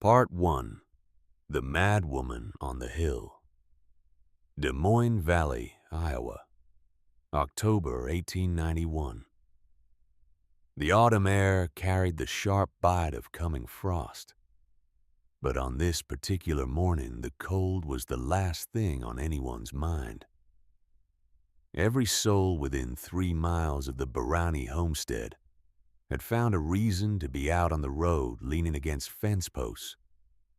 Part 1. The Mad Woman on the Hill. Des Moines Valley, Iowa, October 1891. The autumn air carried the sharp bite of coming frost. But on this particular morning, the cold was the last thing on anyone's mind. Every soul within 3 miles of the Barani homestead had found a reason to be out on the road leaning against fence posts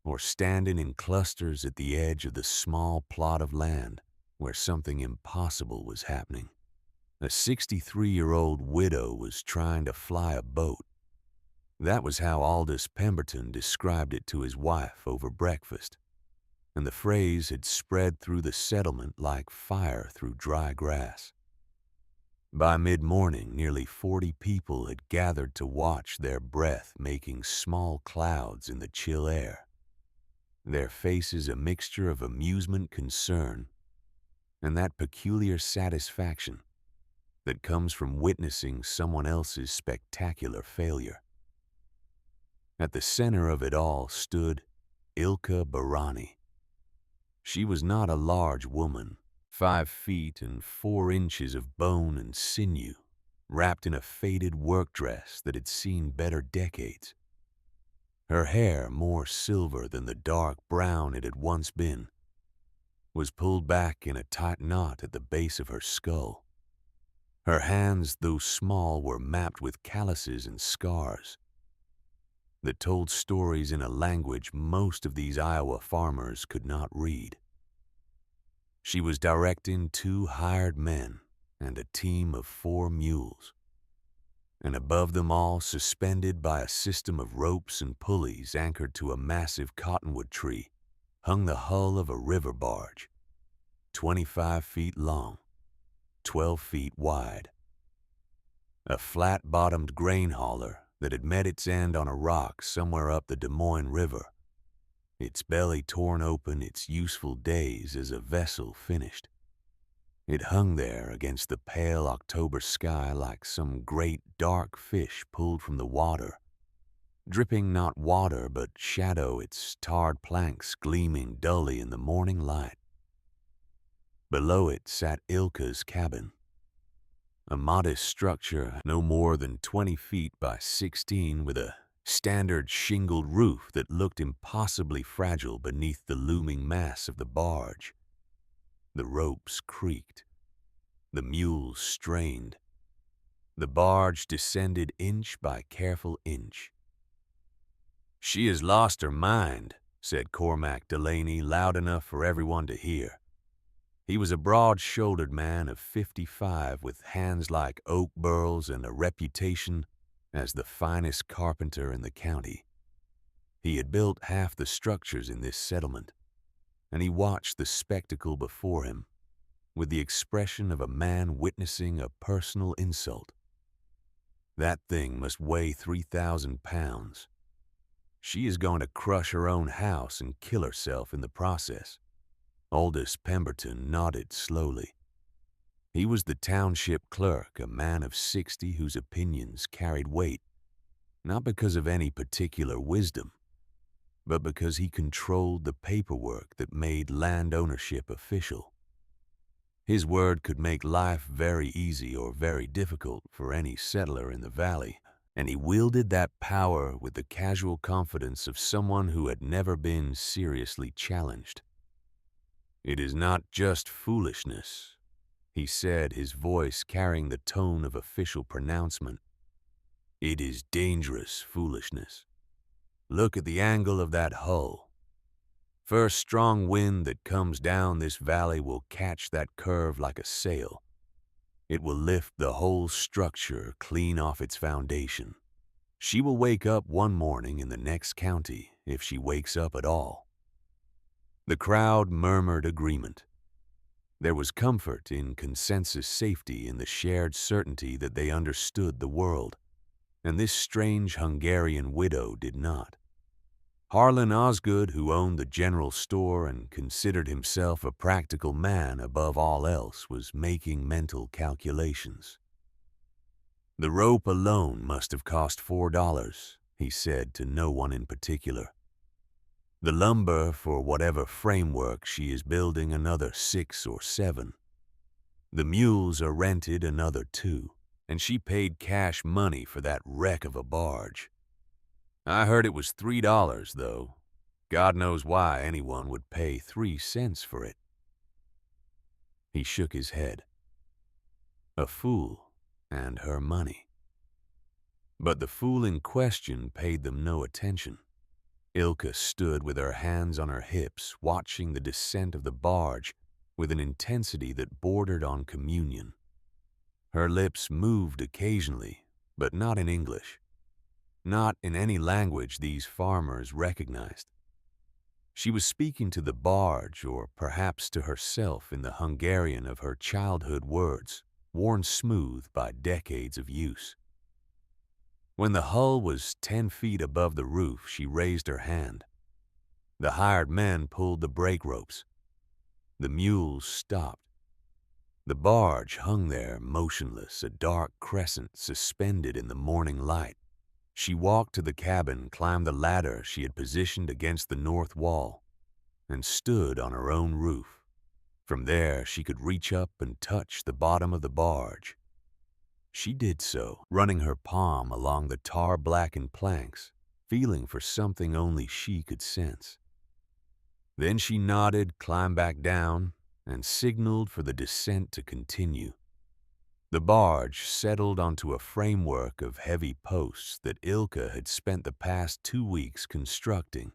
or standing in clusters at the edge of the small plot of land where something impossible was happening. A 63-year-old widow was trying to fly a boat. That was how Aldous Pemberton described it to his wife over breakfast, and the phrase had spread through the settlement like fire through dry grass. By mid-morning, nearly 40 people had gathered to watch their breath making small clouds in the chill air, their faces a mixture of amusement, concern, and that peculiar satisfaction that comes from witnessing someone else's spectacular failure. At the center of it all stood Ilka Barani. She was not a large woman, 5 feet and 4 inches of bone and sinew, wrapped in a faded work dress that had seen better decades. Her hair, more silver than the dark brown it had once been, was pulled back in a tight knot at the base of her skull. Her hands, though small, were mapped with calluses and scars that told stories in a language most of these Iowa farmers could not read. She was directing 2 hired men and a team of 4 mules. And above them all, suspended by a system of ropes and pulleys anchored to a massive cottonwood tree, hung the hull of a river barge, 25 feet long, 12 feet wide. A flat-bottomed grain hauler that had met its end on a rock somewhere up the Des Moines River, its belly torn open its useful days as a vessel finished. It hung there against the pale October sky like some great dark fish pulled from the water, dripping not water but shadow, its tarred planks gleaming dully in the morning light. Below it sat Ilka's cabin, a modest structure no more than 20 feet by 16 with a standard shingled roof that looked impossibly fragile beneath the looming mass of the barge. The ropes creaked. The mules strained. The barge descended inch by careful inch. "She has lost her mind," said Cormac Delaney, loud enough for everyone to hear. He was a broad-shouldered man of 55 with hands like oak burls and a reputation as the finest carpenter in the county. He had built half the structures in this settlement, and he watched the spectacle before him with the expression of a man witnessing a personal insult. That thing must weigh 3,000 pounds. She is going to crush her own house and kill herself in the process. Aldous Pemberton nodded slowly. He was the township clerk, a man of 60 whose opinions carried weight, not because of any particular wisdom, but because he controlled the paperwork that made land ownership official. His word could make life very easy or very difficult for any settler in the valley, and he wielded that power with the casual confidence of someone who had never been seriously challenged. "It is not just foolishness," he said, his voice carrying the tone of official pronouncement. "It is dangerous foolishness. Look at the angle of that hull. First strong wind that comes down this valley will catch that curve like a sail. It will lift the whole structure clean off its foundation. She will wake up one morning in the next county, if she wakes up at all." The crowd murmured agreement. There was comfort in consensus safety in the shared certainty that they understood the world, and this strange Hungarian widow did not. Harlan Osgood, who owned the general store and considered himself a practical man above all else, was making mental calculations. "The rope alone must have cost $4, he said to no one in particular. The lumber for whatever framework she is building another 6 or 7. The mules are rented another 2, and she paid cash money for that wreck of a barge. I heard it was $3, though. God knows why anyone would pay 3 cents for it. He shook his head. A fool and her money. But the fool in question paid them no attention. Ilka stood with her hands on her hips, watching the descent of the barge with an intensity that bordered on communion. Her lips moved occasionally, but not in English. Not in any language these farmers recognized. She was speaking to the barge, or perhaps to herself in the Hungarian of her childhood words, worn smooth by decades of use. When the hull was 10 feet above the roof, she raised her hand. The hired men pulled the brake ropes. The mules stopped. The barge hung there motionless, a dark crescent suspended in the morning light. She walked to the cabin, climbed the ladder she had positioned against the north wall, and stood on her own roof. From there, she could reach up and touch the bottom of the barge. She did so, running her palm along the tar-blackened planks, feeling for something only she could sense. Then she nodded, climbed back down, and signaled for the descent to continue. The barge settled onto a framework of heavy posts that Ilka had spent the past 2 weeks constructing.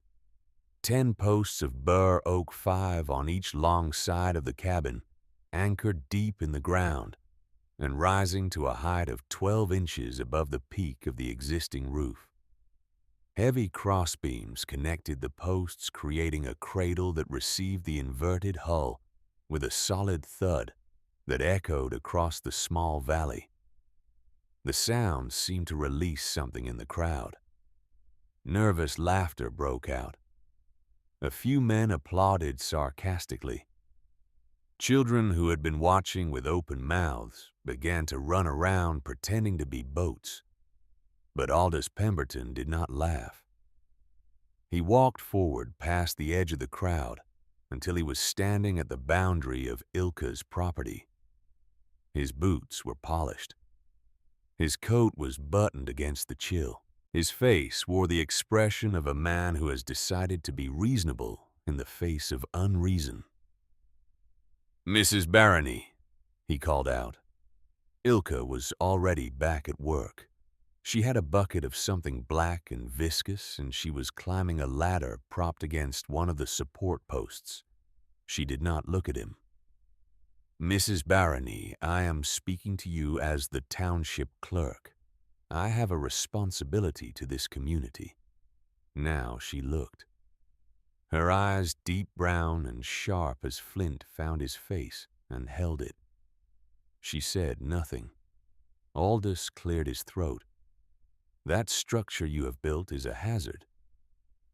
10 posts of bur oak 5 on each long side of the cabin, anchored deep in the ground, and rising to a height of 12 inches above the peak of the existing roof. Heavy crossbeams connected the posts, creating a cradle that received the inverted hull with a solid thud that echoed across the small valley. The sound seemed to release something in the crowd. Nervous laughter broke out. A few men applauded sarcastically. Children who had been watching with open mouths began to run around pretending to be boats. But Aldous Pemberton did not laugh. He walked forward past the edge of the crowd until he was standing at the boundary of Ilka's property. His boots were polished. His coat was buttoned against the chill. His face wore the expression of a man who has decided to be reasonable in the face of unreason. "Mrs. Barony," he called out. Ilka was already back at work. She had a bucket of something black and viscous, and she was climbing a ladder propped against one of the support posts. She did not look at him. "Mrs. Barony, I am speaking to you as the township clerk. I have a responsibility to this community." Now she looked. Her eyes, deep brown and sharp as flint, found his face and held it. She said nothing. Aldous cleared his throat. "That structure you have built is a hazard.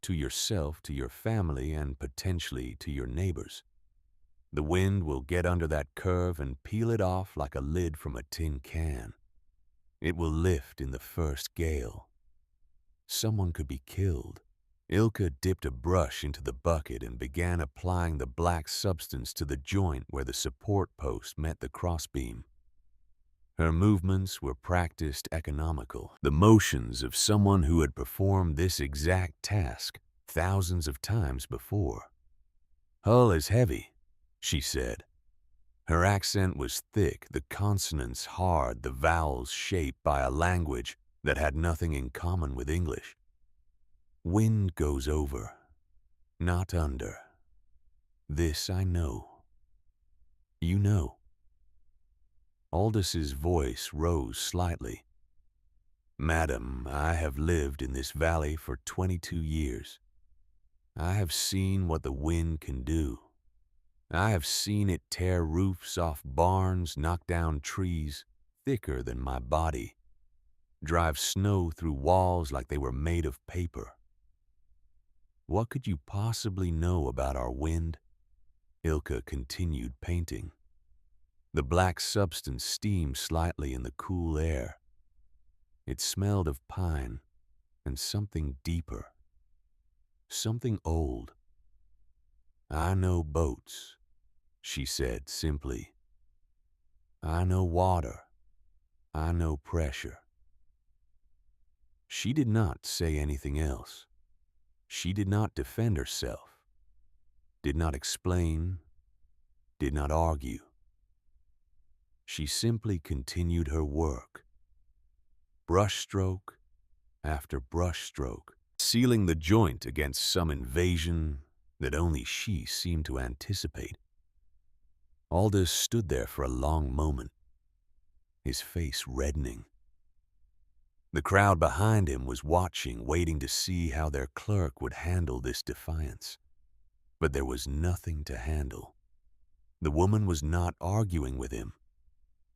To yourself, to your family, and potentially to your neighbors. The wind will get under that curve and peel it off like a lid from a tin can. It will lift in the first gale. Someone could be killed." Ilka dipped a brush into the bucket and began applying the black substance to the joint where the support post met the crossbeam. Her movements were practiced economical, the motions of someone who had performed this exact task thousands of times before. "Hull is heavy," she said. Her accent was thick, the consonants hard, the vowels shaped by a language that had nothing in common with English. "Wind goes over, not under. This I know. You know." Aldous' voice rose slightly. "Madam, I have lived in this valley for 22 years. I have seen what the wind can do. I have seen it tear roofs off barns, knock down trees thicker than my body, drive snow through walls like they were made of paper. What could you possibly know about our wind?" Ilka continued painting. The black substance steamed slightly in the cool air. It smelled of pine and something deeper. something old. "I know boats," she said simply. "I know water. I know pressure." She did not say anything else. She did not defend herself, did not explain, did not argue. She simply continued her work, brushstroke after brushstroke, sealing the joint against some invasion that only she seemed to anticipate. Aldous stood there for a long moment, his face reddening. The crowd behind him was watching, waiting to see how their clerk would handle this defiance. But there was nothing to handle. The woman was not arguing with him.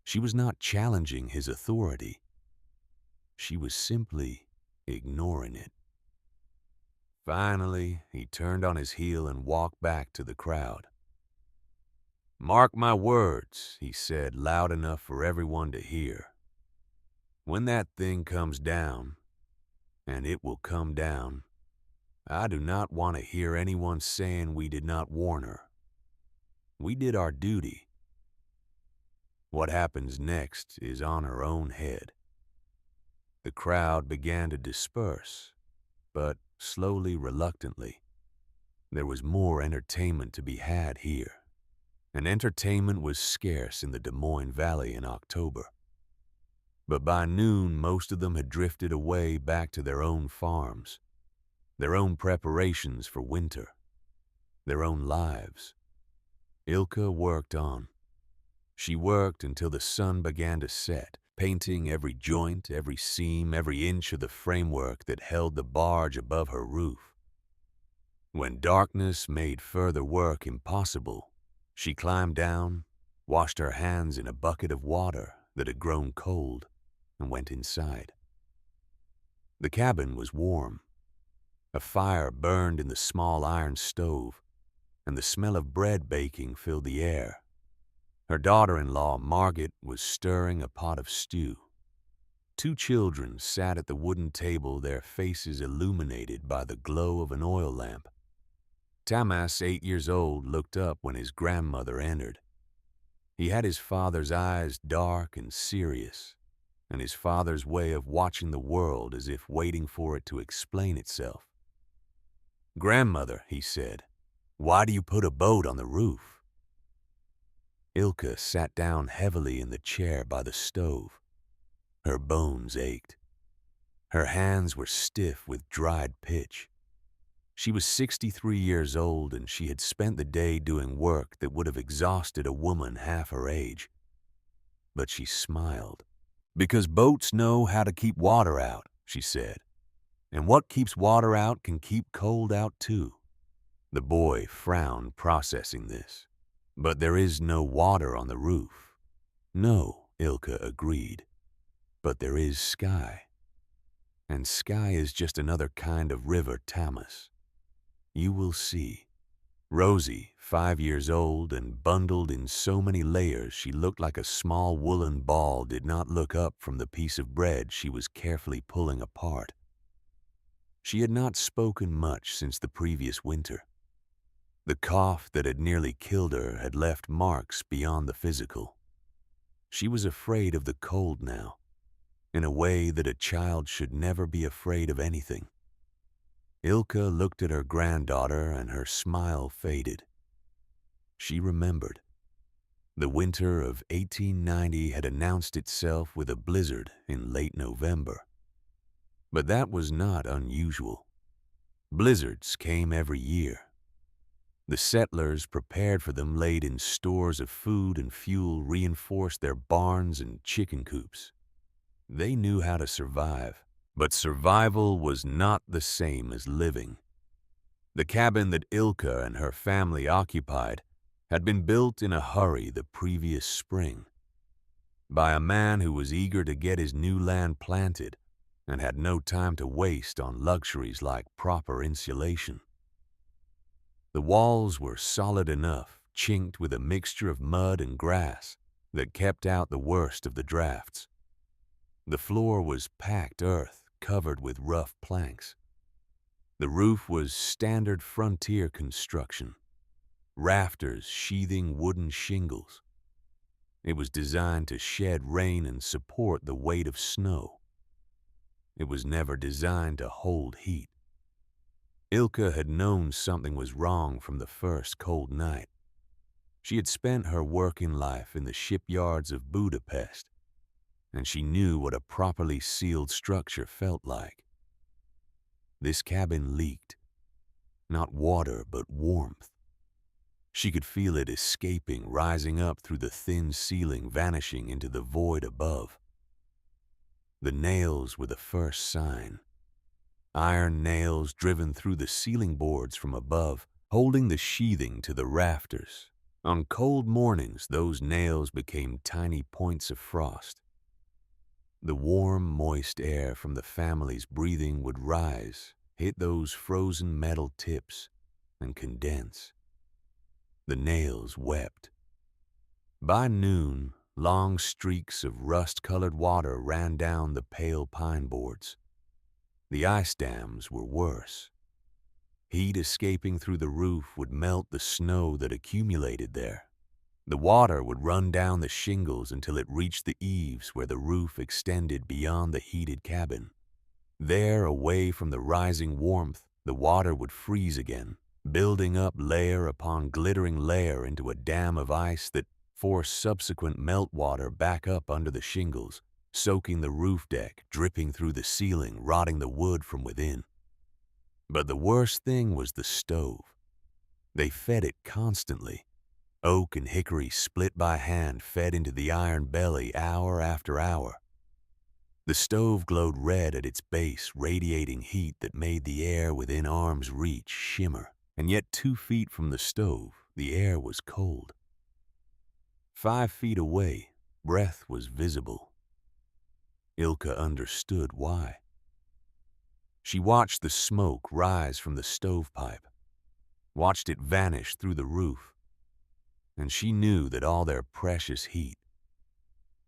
She was not challenging his authority. She was simply ignoring it. Finally, he turned on his heel and walked back to the crowd. "Mark my words," he said loud enough for everyone to hear. "When that thing comes down, and it will come down, I do not want to hear anyone saying we did not warn her. We did our duty. What happens next is on her own head." The crowd began to disperse, but slowly, reluctantly. There was more entertainment to be had here, and entertainment was scarce in the Des Moines Valley in October. But by noon, most of them had drifted away back to their own farms, their own preparations for winter, their own lives. Ilka worked on. She worked until the sun began to set, painting every joint, every seam, every inch of the framework that held the barge above her roof. When darkness made further work impossible, she climbed down, washed her hands in a bucket of water that had grown cold, and went inside. The cabin was warm. A fire burned in the small iron stove, and the smell of bread baking filled the air. Her daughter-in-law, Margaret, was stirring a pot of stew. Two children sat at the wooden table, their faces illuminated by the glow of an oil lamp. Tamas, 8 years old, looked up when his grandmother entered. He had his father's eyes dark and serious, and his father's way of watching the world as if waiting for it to explain itself. "Grandmother," he said, "why do you put a boat on the roof?" Ilka sat down heavily in the chair by the stove. Her bones ached. Her hands were stiff with dried pitch. She was 63 years old, and she had spent the day doing work that would have exhausted a woman half her age. But she smiled. "Because boats know how to keep water out," she said. "And what keeps water out can keep cold out too." The boy frowned, processing this. "But there is no water on the roof." "No," Ilka agreed. "But there is sky. And sky is just another kind of river, Tamas. You will see." Rosie, 5 years old and bundled in so many layers she looked like a small woolen ball, did not look up from the piece of bread she was carefully pulling apart. She had not spoken much since the previous winter. The cough that had nearly killed her had left marks beyond the physical. She was afraid of the cold now, in a way that a child should never be afraid of anything. Ilka looked at her granddaughter and her smile faded. She remembered. The winter of 1890 had announced itself with a blizzard in late November. But that was not unusual. Blizzards came every year. The settlers, prepared for them, laid in stores of food and fuel, reinforced their barns and chicken coops. They knew how to survive, but survival was not the same as living. The cabin that Ilka and her family occupied had been built in a hurry the previous spring by a man who was eager to get his new land planted and had no time to waste on luxuries like proper insulation. The walls were solid enough, chinked with a mixture of mud and grass that kept out the worst of the drafts. The floor was packed earth covered with rough planks. The roof was standard frontier construction, rafters sheathing wooden shingles. It was designed to shed rain and support the weight of snow. It was never designed to hold heat. Ilka had known something was wrong from the first cold night. She had spent her working life in the shipyards of Budapest, and she knew what a properly sealed structure felt like. This cabin leaked, not water but warmth. She could feel it escaping, rising up through the thin ceiling, vanishing into the void above. The nails were the first sign. Iron nails driven through the ceiling boards from above, holding the sheathing to the rafters. On cold mornings, those nails became tiny points of frost. The warm, moist air from the family's breathing would rise, hit those frozen metal tips, and condense. The nails wept. By noon, long streaks of rust-colored water ran down the pale pine boards. The ice dams were worse. Heat escaping through the roof would melt the snow that accumulated there. The water would run down the shingles until it reached the eaves where the roof extended beyond the heated cabin. There, away from the rising warmth, the water would freeze again, building up layer upon glittering layer into a dam of ice that forced subsequent meltwater back up under the shingles, soaking the roof deck, dripping through the ceiling, rotting the wood from within. But the worst thing was the stove. They fed it constantly. Oak and hickory split by hand fed into the iron belly hour after hour. The stove glowed red at its base, radiating heat that made the air within arm's reach shimmer. And yet 2 feet from the stove, the air was cold. 5 feet away, breath was visible. Ilka understood why. She watched the smoke rise from the stovepipe, watched it vanish through the roof, and she knew that all their precious heat,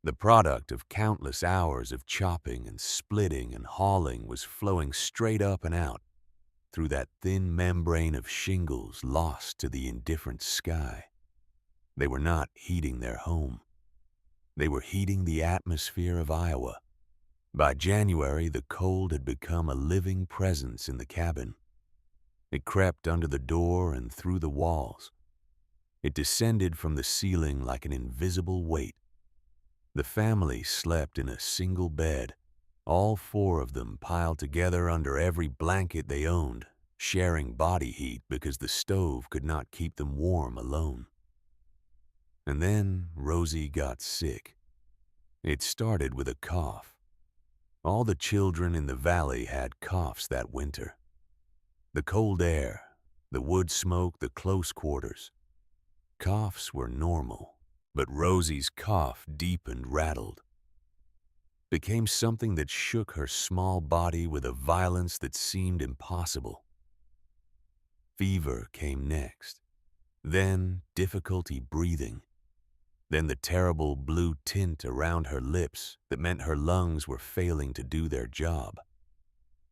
the product of countless hours of chopping and splitting and hauling, was flowing straight up and out through that thin membrane of shingles lost to the indifferent sky. They were not heating their home. They were heating the atmosphere of Iowa. By January, the cold had become a living presence in the cabin. It crept under the door and through the walls. It descended from the ceiling like an invisible weight. The family slept in a single bed, all 4 of them piled together under every blanket they owned, sharing body heat because the stove could not keep them warm alone. And then Rosie got sick. It started with a cough. All the children in the valley had coughs that winter. The cold air, the wood smoke, the close quarters. Coughs were normal, but Rosie's cough deepened, rattled, became something that shook her small body with a violence that seemed impossible. Fever came next, then difficulty breathing, then the terrible blue tint around her lips that meant her lungs were failing to do their job.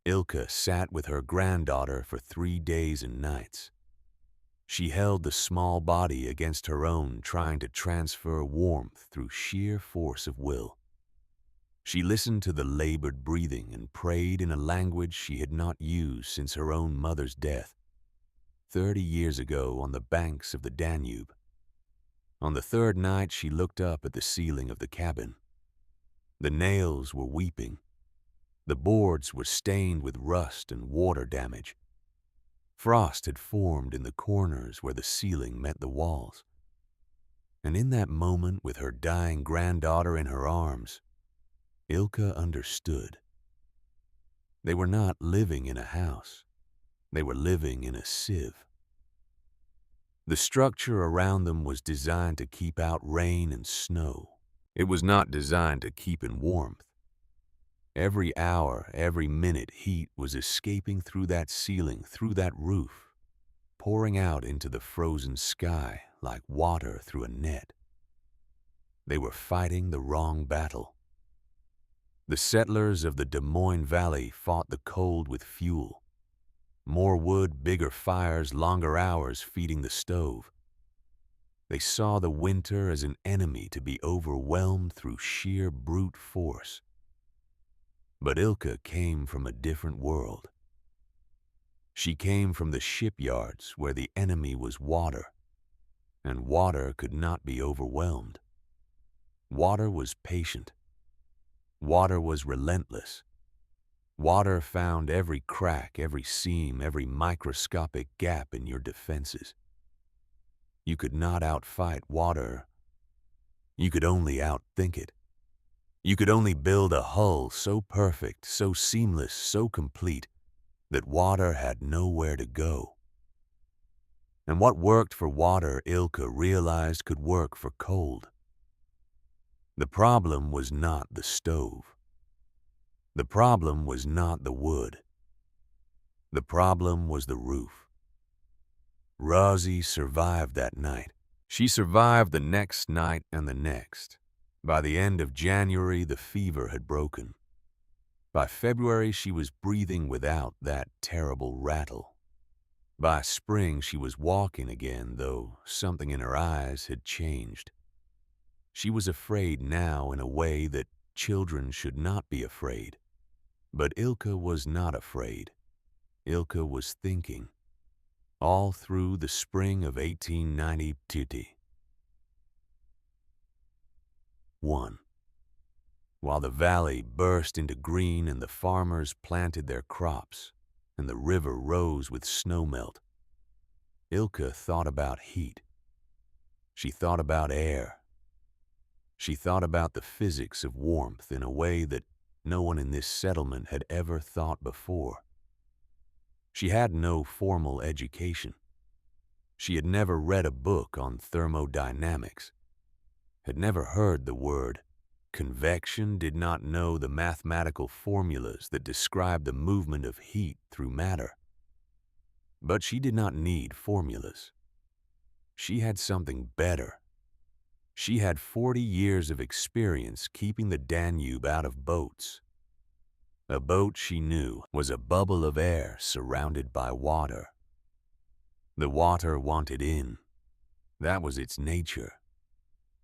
Ilka sat with her granddaughter for 3 days and nights. She held the small body against her own, trying to transfer warmth through sheer force of will. She listened to the labored breathing and prayed in a language she had not used since her own mother's death, 30 years ago on the banks of the Danube. On the 3rd night, she looked up at the ceiling of the cabin. The nails were weeping. The boards were stained with rust and water damage. Frost had formed in the corners where the ceiling met the walls. And in that moment, with her dying granddaughter in her arms, Ilka understood. They were not living in a house. They were living in a sieve. The structure around them was designed to keep out rain and snow. It was not designed to keep in warmth. Every hour, every minute, heat was escaping through that ceiling, through that roof, pouring out into the frozen sky like water through a net. They were fighting the wrong battle. The settlers of the Des Moines Valley fought the cold with fuel. More wood, bigger fires, longer hours feeding the stove. They saw the winter as an enemy to be overwhelmed through sheer brute force. But Ilka came from a different world. She came from the shipyards where the enemy was water, and water could not be overwhelmed. Water was patient. Water was relentless. Water found every crack, every seam, every microscopic gap in your defenses. You could not outfight water. You could only outthink it. You could only build a hull so perfect, so seamless, so complete, that water had nowhere to go. And what worked for water, Ilka realized could work for cold. The problem was not the stove. The problem was not the wood. The problem was the roof. Rosie survived that night. She survived the next night and the next. By the end of January, the fever had broken. By February, she was breathing without that terrible rattle. By spring, she was walking again, though something in her eyes had changed. She was afraid now in a way that children should not be afraid. But Ilka was not afraid. Ilka was thinking. All through the spring of 1890. 1. While the valley burst into green and the farmers planted their crops, and the river rose with snowmelt, Ilka thought about heat. She thought about air. She thought about the physics of warmth in a way that no one in this settlement had ever thought before. She had no formal education. She had never read a book on thermodynamics, had never heard the word convection, did not know the mathematical formulas that describe the movement of heat through matter. But she did not need formulas. She had something better. She had 40 years of experience keeping the Danube out of boats. A boat, she knew, was a bubble of air surrounded by water. The water wanted in. That was its nature.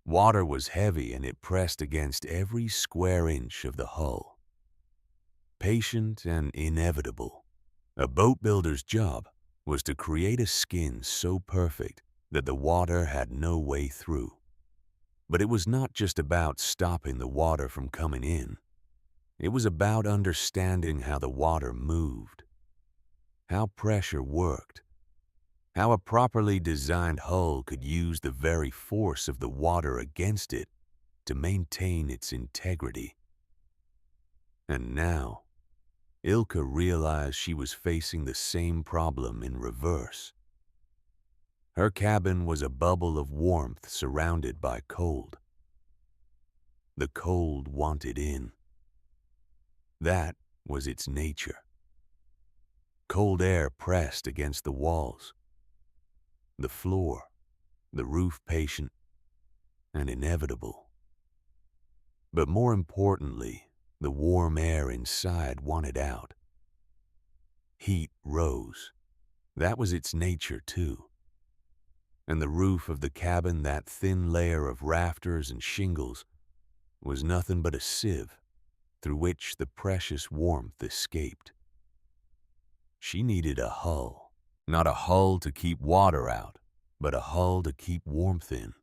Water was heavy and it pressed against every square inch of the hull. Patient and inevitable. A boat builder's job was to create a skin so perfect that the water had no way through. But it was not just about stopping the water from coming in. It was about understanding how the water moved, how pressure worked, how a properly designed hull could use the very force of the water against it to maintain its integrity. And now, Ilka realized she was facing the same problem in reverse. Her cabin was a bubble of warmth surrounded by cold. The cold wanted in. That was its nature. Cold air pressed against the walls, the floor, the roof, patient and inevitable. But more importantly, the warm air inside wanted out. Heat rose. That was its nature too. And the roof of the cabin, that thin layer of rafters and shingles, was nothing but a sieve through which the precious warmth escaped. She needed a hull, not a hull to keep water out, but a hull to keep warmth in.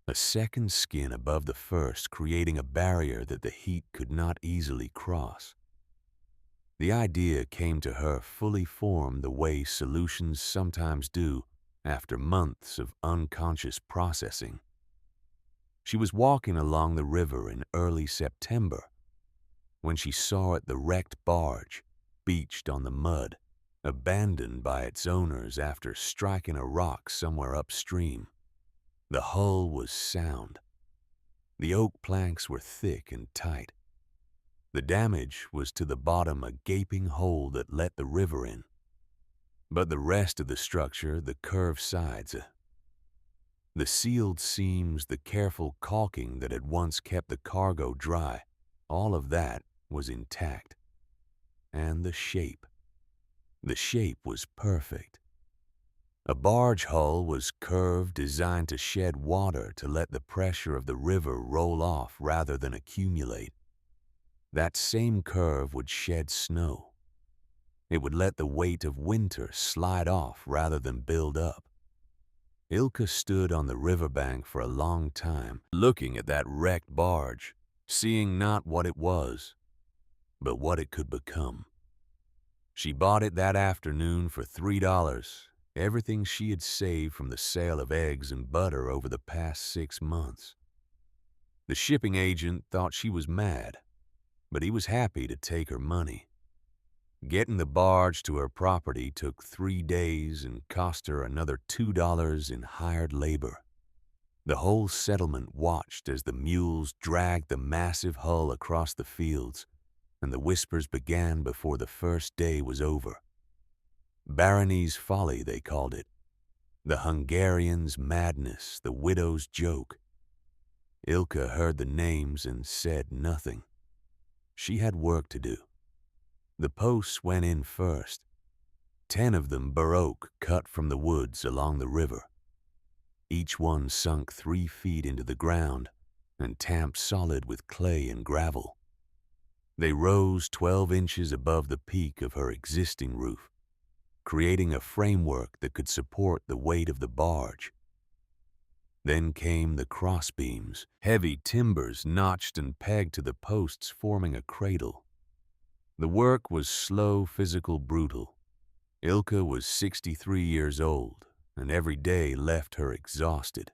A second skin above the first, creating a barrier that the heat could not easily cross. The idea came to her fully formed the way solutions sometimes do after months of unconscious processing. She was walking along the river in early September when she saw it the wrecked barge, beached on the mud, abandoned by its owners after striking a rock somewhere upstream. The hull was sound. The oak planks were thick and tight. The damage was to the bottom, a gaping hole that let the river in. But the rest of the structure, the curved sides, the sealed seams, the careful caulking that had once kept the cargo dry, all of that was intact. And the shape. The shape was perfect. A barge hull was curved, designed to shed water to let the pressure of the river roll off rather than accumulate. That same curve would shed snow. It would let the weight of winter slide off rather than build up. Ilka stood on the riverbank for a long time, looking at that wrecked barge, seeing not what it was, but what it could become. She bought it that afternoon for $3, everything she had saved from the sale of eggs and butter over the past 6 months. The shipping agent thought she was mad, but he was happy to take her money. Getting the barge to her property took 3 days and cost her another $2 in hired labor. The whole settlement watched as the mules dragged the massive hull across the fields, and the whispers began before the first day was over. Barony's folly, they called it. The Hungarian's madness, the widow's joke. Ilka heard the names and said nothing. She had work to do. The posts went in first. 10 of them baroque cut from the woods along the river. Each one sunk 3 feet into the ground and tamped solid with clay and gravel. They rose 12 inches above the peak of her existing roof, creating a framework that could support the weight of the barge. Then came the crossbeams, heavy timbers notched and pegged to the posts forming a cradle. The work was slow, physical, brutal. Ilka was 63 years old, and every day left her exhausted.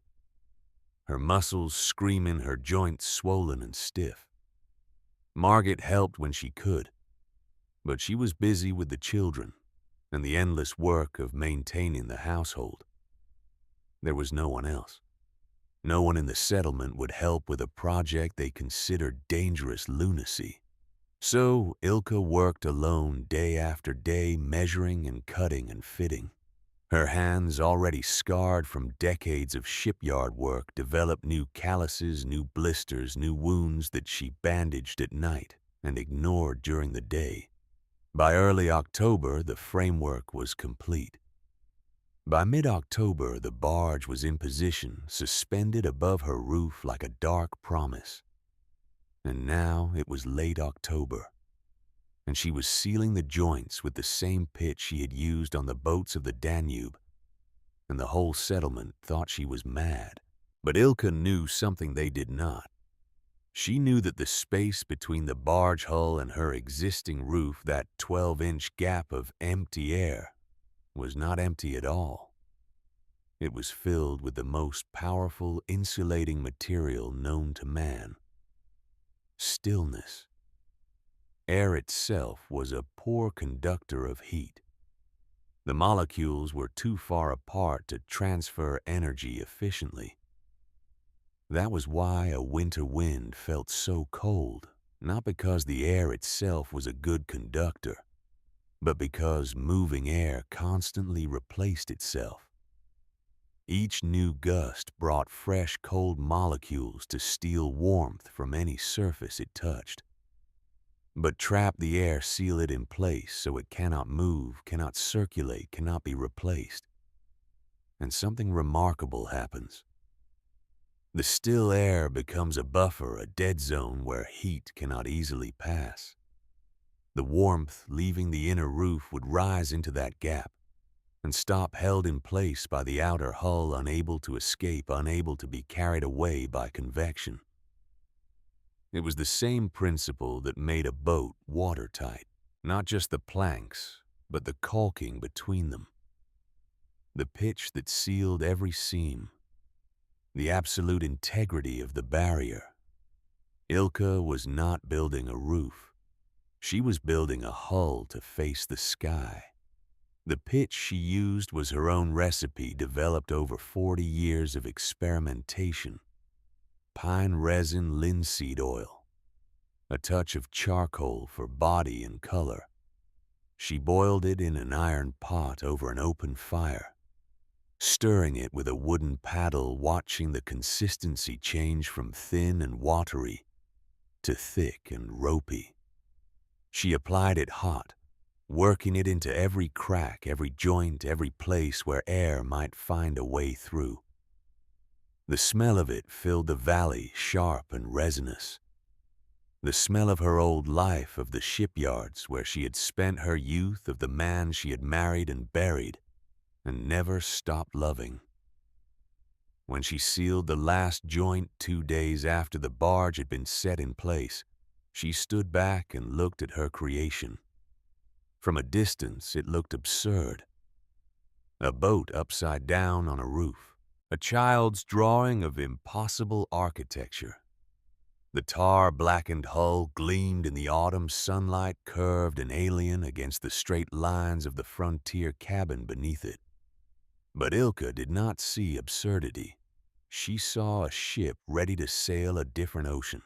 Her muscles screaming, her joints swollen and stiff. Margaret helped when she could, but she was busy with the children and the endless work of maintaining the household. There was no one else. No one in the settlement would help with a project they considered dangerous lunacy. So Ilka worked alone day after day, measuring and cutting and fitting. Her hands, already scarred from decades of shipyard work, developed new calluses, new blisters, new wounds that she bandaged at night and ignored during the day. By early October, the framework was complete. By mid-October, the barge was in position, suspended above her roof like a dark promise. And now it was late October, and she was sealing the joints with the same pitch she had used on the boats of the Danube, and the whole settlement thought she was mad. But Ilka knew something they did not. She knew that the space between the barge hull and her existing roof, that 12-inch gap of empty air, was not empty at all. It was filled with the most powerful insulating material known to man. Stillness. Air itself was a poor conductor of heat. The molecules were too far apart to transfer energy efficiently. That was why a winter wind felt so cold, not because the air itself was a good conductor, but because moving air constantly replaced itself. Each new gust brought fresh cold molecules to steal warmth from any surface it touched. But trap the air, seal it in place so it cannot move, cannot circulate, cannot be replaced. And something remarkable happens. The still air becomes a buffer, a dead zone where heat cannot easily pass. The warmth leaving the inner roof would rise into that gap and stop, held in place by the outer hull, unable to escape, unable to be carried away by convection. It was the same principle that made a boat watertight, not just the planks, but the caulking between them. The pitch that sealed every seam, the absolute integrity of the barrier. Ilka was not building a roof. She was building a hull to face the sky. The pitch she used was her own recipe developed over 40 years of experimentation. Pine resin, linseed oil, a touch of charcoal for body and color. She boiled it in an iron pot over an open fire, stirring it with a wooden paddle, watching the consistency change from thin and watery to thick and ropey. She applied it hot, working it into every crack, every joint, every place where air might find a way through. The smell of it filled the valley, sharp and resinous. The smell of her old life, of the shipyards where she had spent her youth, of the man she had married and buried and never stopped loving. When she sealed the last joint 2 days after the barge had been set in place, she stood back and looked at her creation. From a distance, it looked absurd. A boat upside down on a roof, a child's drawing of impossible architecture. The tar-blackened hull gleamed in the autumn sunlight, curved and alien against the straight lines of the frontier cabin beneath it. But Ilka did not see absurdity. She saw a ship ready to sail a different ocean.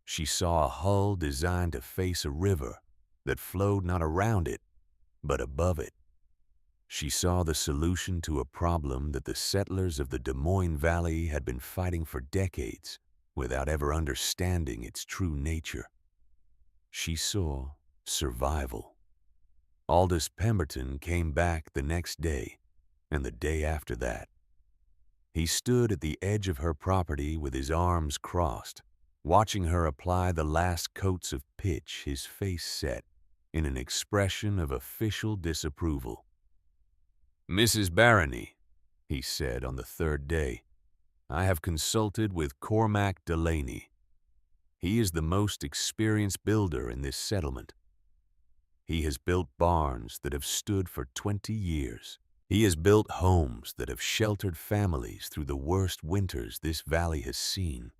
She saw a hull designed to face a river that flowed not around it, but above it. She saw the solution to a problem that the settlers of the Des Moines Valley had been fighting for decades without ever understanding its true nature. She saw survival. Aldous Pemberton came back the next day, and the day after that. He stood at the edge of her property with his arms crossed, watching her apply the last coats of pitch, his face set in an expression of official disapproval. "Mrs. Barony," he said on the third day, "I have consulted with Cormac Delaney. He is the most experienced builder in this settlement. He has built barns that have stood for 20 years. He has built homes that have sheltered families through the worst winters this valley has seen.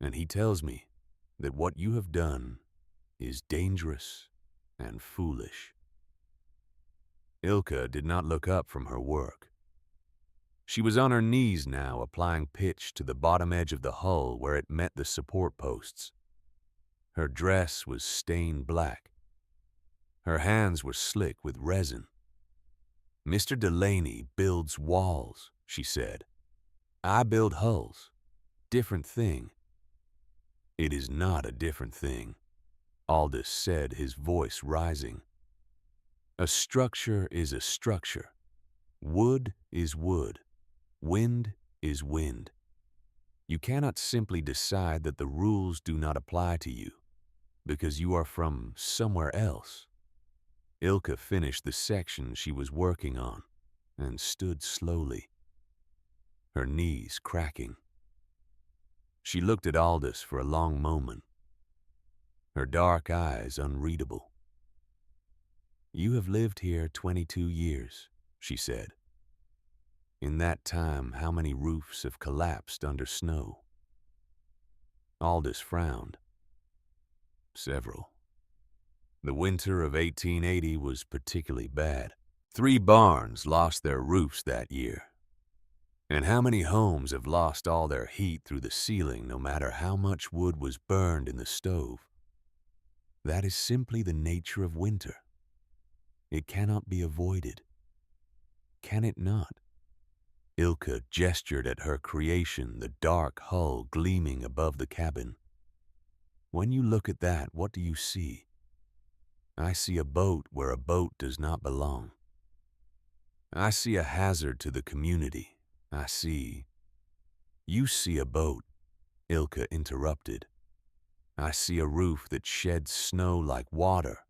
And he tells me that what you have done is dangerous and foolish." Ilka did not look up from her work. She was on her knees now, applying pitch to the bottom edge of the hull where it met the support posts. Her dress was stained black. Her hands were slick with resin. "Mr. Delaney builds walls," she said. "I build hulls. Different thing." "It is not a different thing," Aldous said, his voice rising. "A structure is a structure. Wood is wood. Wind is wind. You cannot simply decide that the rules do not apply to you because you are from somewhere else." Ilka finished the section she was working on and stood slowly, her knees cracking. She looked at Aldous for a long moment, her dark eyes unreadable. "You have lived here 22 years, she said. "In that time, how many roofs have collapsed under snow?" Aldous frowned. "Several. The winter of 1880 was particularly bad. 3 barns lost their roofs that year. And how many homes have lost all their heat through the ceiling, no matter how much wood was burned in the stove? That is simply the nature of winter. It cannot be avoided. Can it not?" Ilka gestured at her creation, the dark hull gleaming above the cabin. "When you look at that, what do you see?" "I see a boat where a boat does not belong. I see a hazard to the community. I see—" "You see a boat," Ilka interrupted. "I see a roof that sheds snow like water.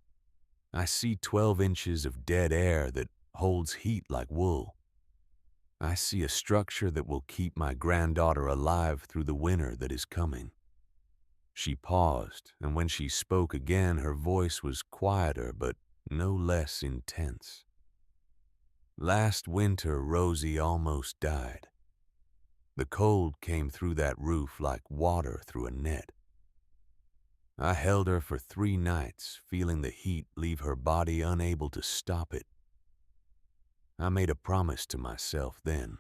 I see 12 inches of dead air that holds heat like wool. I see a structure that will keep my granddaughter alive through the winter that is coming." She paused, and when she spoke again, her voice was quieter but no less intense. "Last winter, Rosie almost died. The cold came through that roof like water through a net. I held her for 3 nights, feeling the heat leave her body unable to stop it. I made a promise to myself then.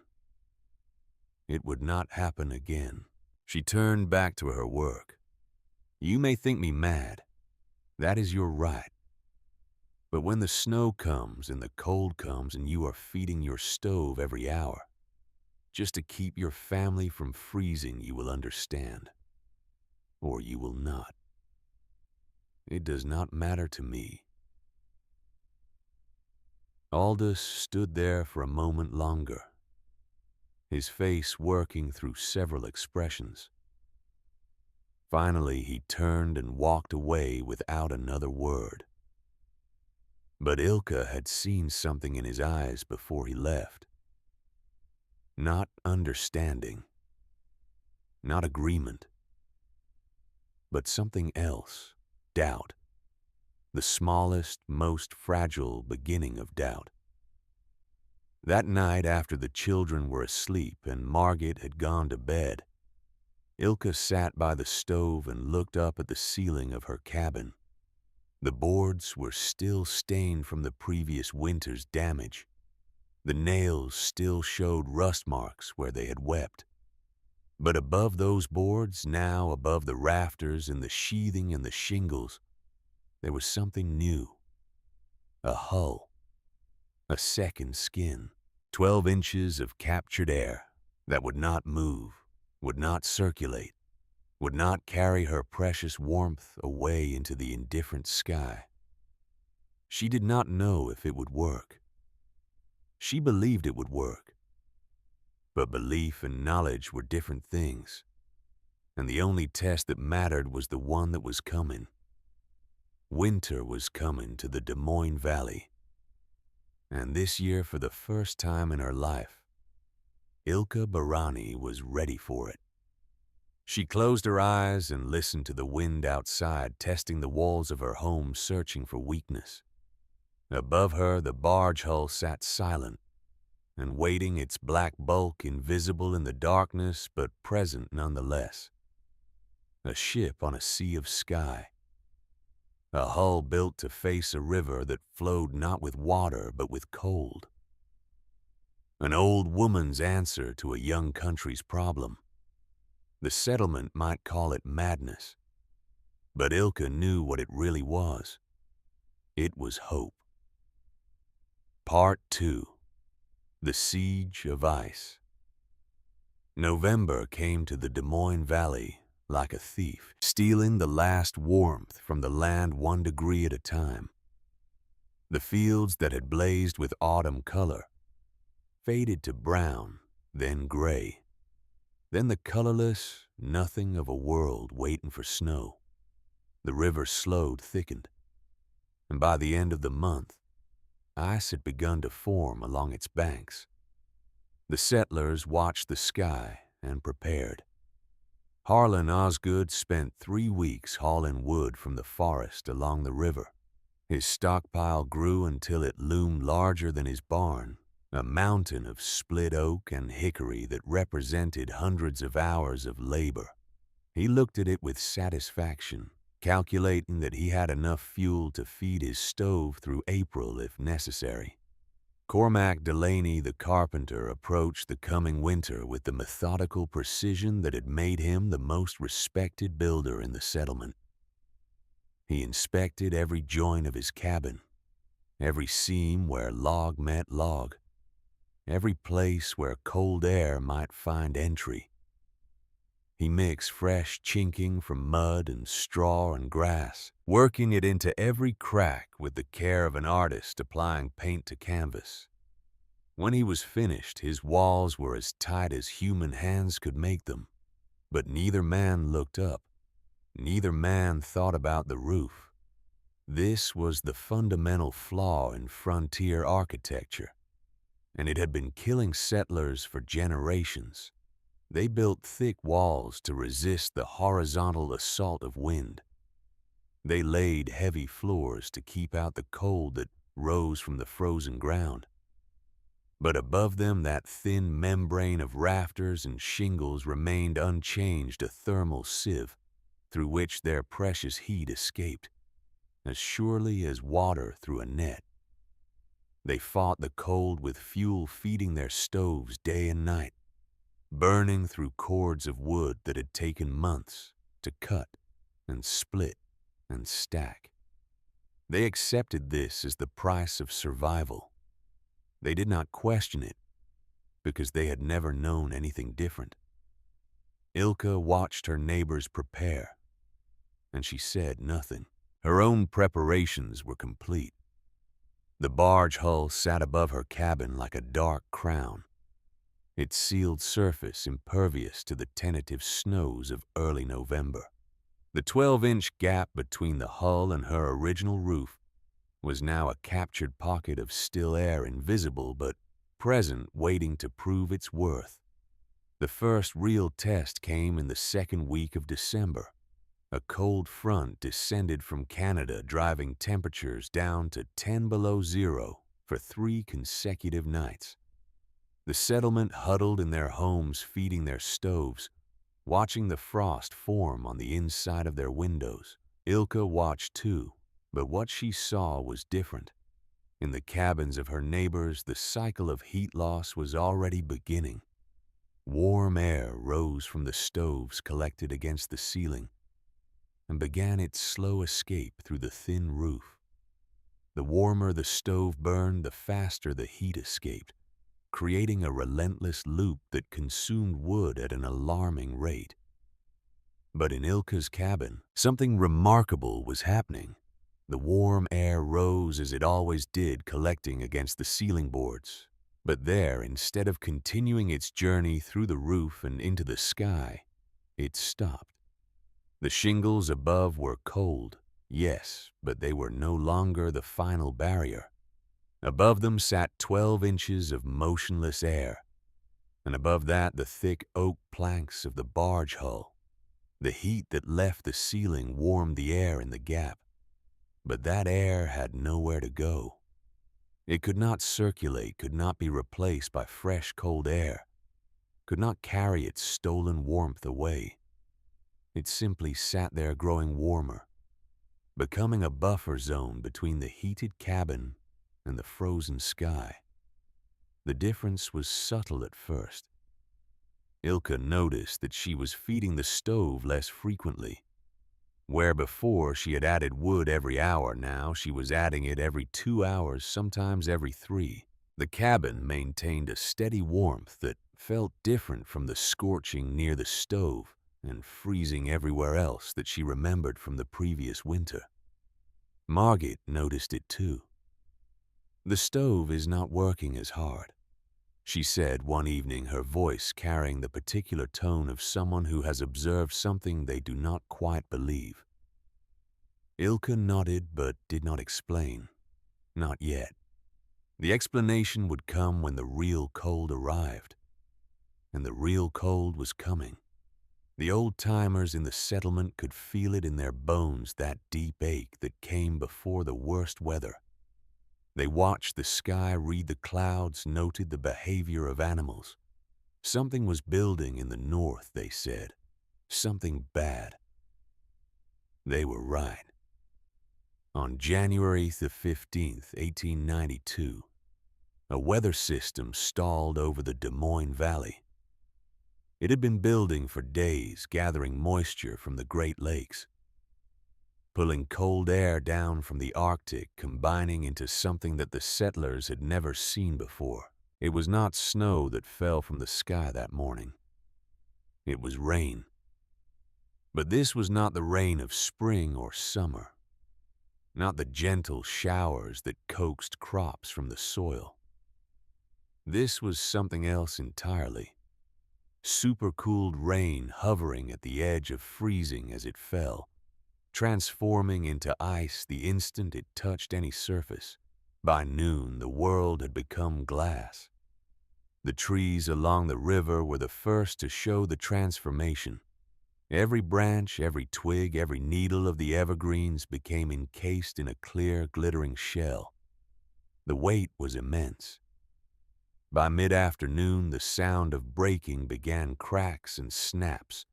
It would not happen again." She turned back to her work. "You may think me mad. That is your right. But when the snow comes and the cold comes and you are feeding your stove every hour, just to keep your family from freezing, you will understand. Or you will not. It does not matter to me. Aldous stood there for a moment longer, his face working through several expressions. Finally, he turned and walked away without another word. But Ilka had seen something in his eyes before he left. Not understanding, not agreement, but something else, doubt. The smallest, most fragile beginning of doubt. That night, after the children were asleep and Margit had gone to bed, Ilka sat by the stove and looked up at the ceiling of her cabin. The boards were still stained from the previous winter's damage. The nails still showed rust marks where they had wept. But above those boards, now above the rafters and the sheathing and the shingles, there was something new. A hull. A second skin. 12 inches of captured air that would not move, would not circulate, would not carry her precious warmth away into the indifferent sky. She did not know if it would work. She believed it would work. But belief and knowledge were different things, and the only test that mattered was the one that was coming. Winter was coming to the Des Moines Valley. And this year, for the first time in her life, Ilka Barani was ready for it. She closed her eyes and listened to the wind outside, testing the walls of her home, searching for weakness. Above her, the barge hull sat silent and waiting, its black bulk invisible in the darkness but present nonetheless. A ship on a sea of sky. A hull built to face a river that flowed not with water but with cold. An old woman's answer to a young country's problem. The settlement might call it madness, but Ilka knew what it really was. It was hope. Part 2. The Siege of Ice. November came to the Des Moines Valley like a thief, stealing the last warmth from the land 1 degree at a time. The fields that had blazed with autumn color faded to brown, then gray. Then the colorless nothing of a world waiting for snow. The river slowed, thickened, and by the end of the month, ice had begun to form along its banks. The settlers watched the sky and prepared. Harlan Osgood spent 3 weeks hauling wood from the forest along the river. His stockpile grew until it loomed larger than his barn, a mountain of split oak and hickory that represented hundreds of hours of labor. He looked at it with satisfaction, calculating that he had enough fuel to feed his stove through April if necessary. Cormac Delaney, the carpenter, approached the coming winter with the methodical precision that had made him the most respected builder in the settlement. He inspected every joint of his cabin, every seam where log met log, every place where cold air might find entry. He mixed fresh chinking from mud and straw and grass, working it into every crack with the care of an artist applying paint to canvas. When he was finished, his walls were as tight as human hands could make them. But neither man looked up. Neither man thought about the roof. This was the fundamental flaw in frontier architecture, and it had been killing settlers for generations. They built thick walls to resist the horizontal assault of wind. They laid heavy floors to keep out the cold that rose from the frozen ground. But above them, that thin membrane of rafters and shingles remained unchanged, a thermal sieve through which their precious heat escaped, as surely as water through a net. They fought the cold with fuel feeding their stoves day and night, burning through cords of wood that had taken months to cut and split and stack. They accepted this as the price of survival. They did not question it, because they had never known anything different. Ilka watched her neighbors prepare, and she said nothing. Her own preparations were complete. The barge hull sat above her cabin like a dark crown, its sealed surface impervious to the tentative snows of early November. The 12-inch gap between the hull and her original roof was now a captured pocket of still air, invisible but present, waiting to prove its worth. The first real test came in the second week of December. A cold front descended from Canada, driving temperatures down to 10 below zero for 3 consecutive nights. The settlement huddled in their homes, feeding their stoves, watching the frost form on the inside of their windows. Ilka watched too, but what she saw was different. In the cabins of her neighbors, the cycle of heat loss was already beginning. Warm air rose from the stoves collected against the ceiling and began its slow escape through the thin roof. The warmer the stove burned, the faster the heat escaped, creating a relentless loop that consumed wood at an alarming rate. But in Ilka's cabin, something remarkable was happening. The warm air rose as it always did, collecting against the ceiling boards. But there, instead of continuing its journey through the roof and into the sky, it stopped. The shingles above were cold, yes, but they were no longer the final barrier. Above them sat 12 inches of motionless air, and above that the thick oak planks of the barge hull. The heat that left the ceiling warmed the air in the gap, but that air had nowhere to go. It could not circulate, could not be replaced by fresh cold air, could not carry its stolen warmth away. It simply sat there, growing warmer, becoming a buffer zone between the heated cabin and the frozen sky. The difference was subtle at first. Ilka noticed that she was feeding the stove less frequently. Where before she had added wood every hour, now she was adding it every 2 hours, sometimes every 3. The cabin maintained a steady warmth that felt different from the scorching near the stove and freezing everywhere else that she remembered from the previous winter. Margit noticed it too. "The stove is not working as hard," she said one evening, her voice carrying the particular tone of someone who has observed something they do not quite believe. Ilka nodded but did not explain. Not yet. The explanation would come when the real cold arrived. And the real cold was coming. The old-timers in the settlement could feel it in their bones, that deep ache that came before the worst weather. They watched the sky read the clouds, noted the behavior of animals. Something was building in the north, they said. Something bad. They were right. On January the 15th, 1892, a weather system stalled over the Des Moines Valley. It had been building for days, gathering moisture from the Great Lakes, pulling cold air down from the Arctic, combining into something that the settlers had never seen before. It was not snow that fell from the sky that morning. It was rain. But this was not the rain of spring or summer, not the gentle showers that coaxed crops from the soil. This was something else entirely. Supercooled rain hovering at the edge of freezing as it fell, transforming into ice the instant it touched any surface. By noon, the world had become glass. The trees along the river were the first to show the transformation. Every branch, every twig, every needle of the evergreens became encased in a clear, glittering shell. The weight was immense. By mid-afternoon, the sound of breaking began, cracks and snaps,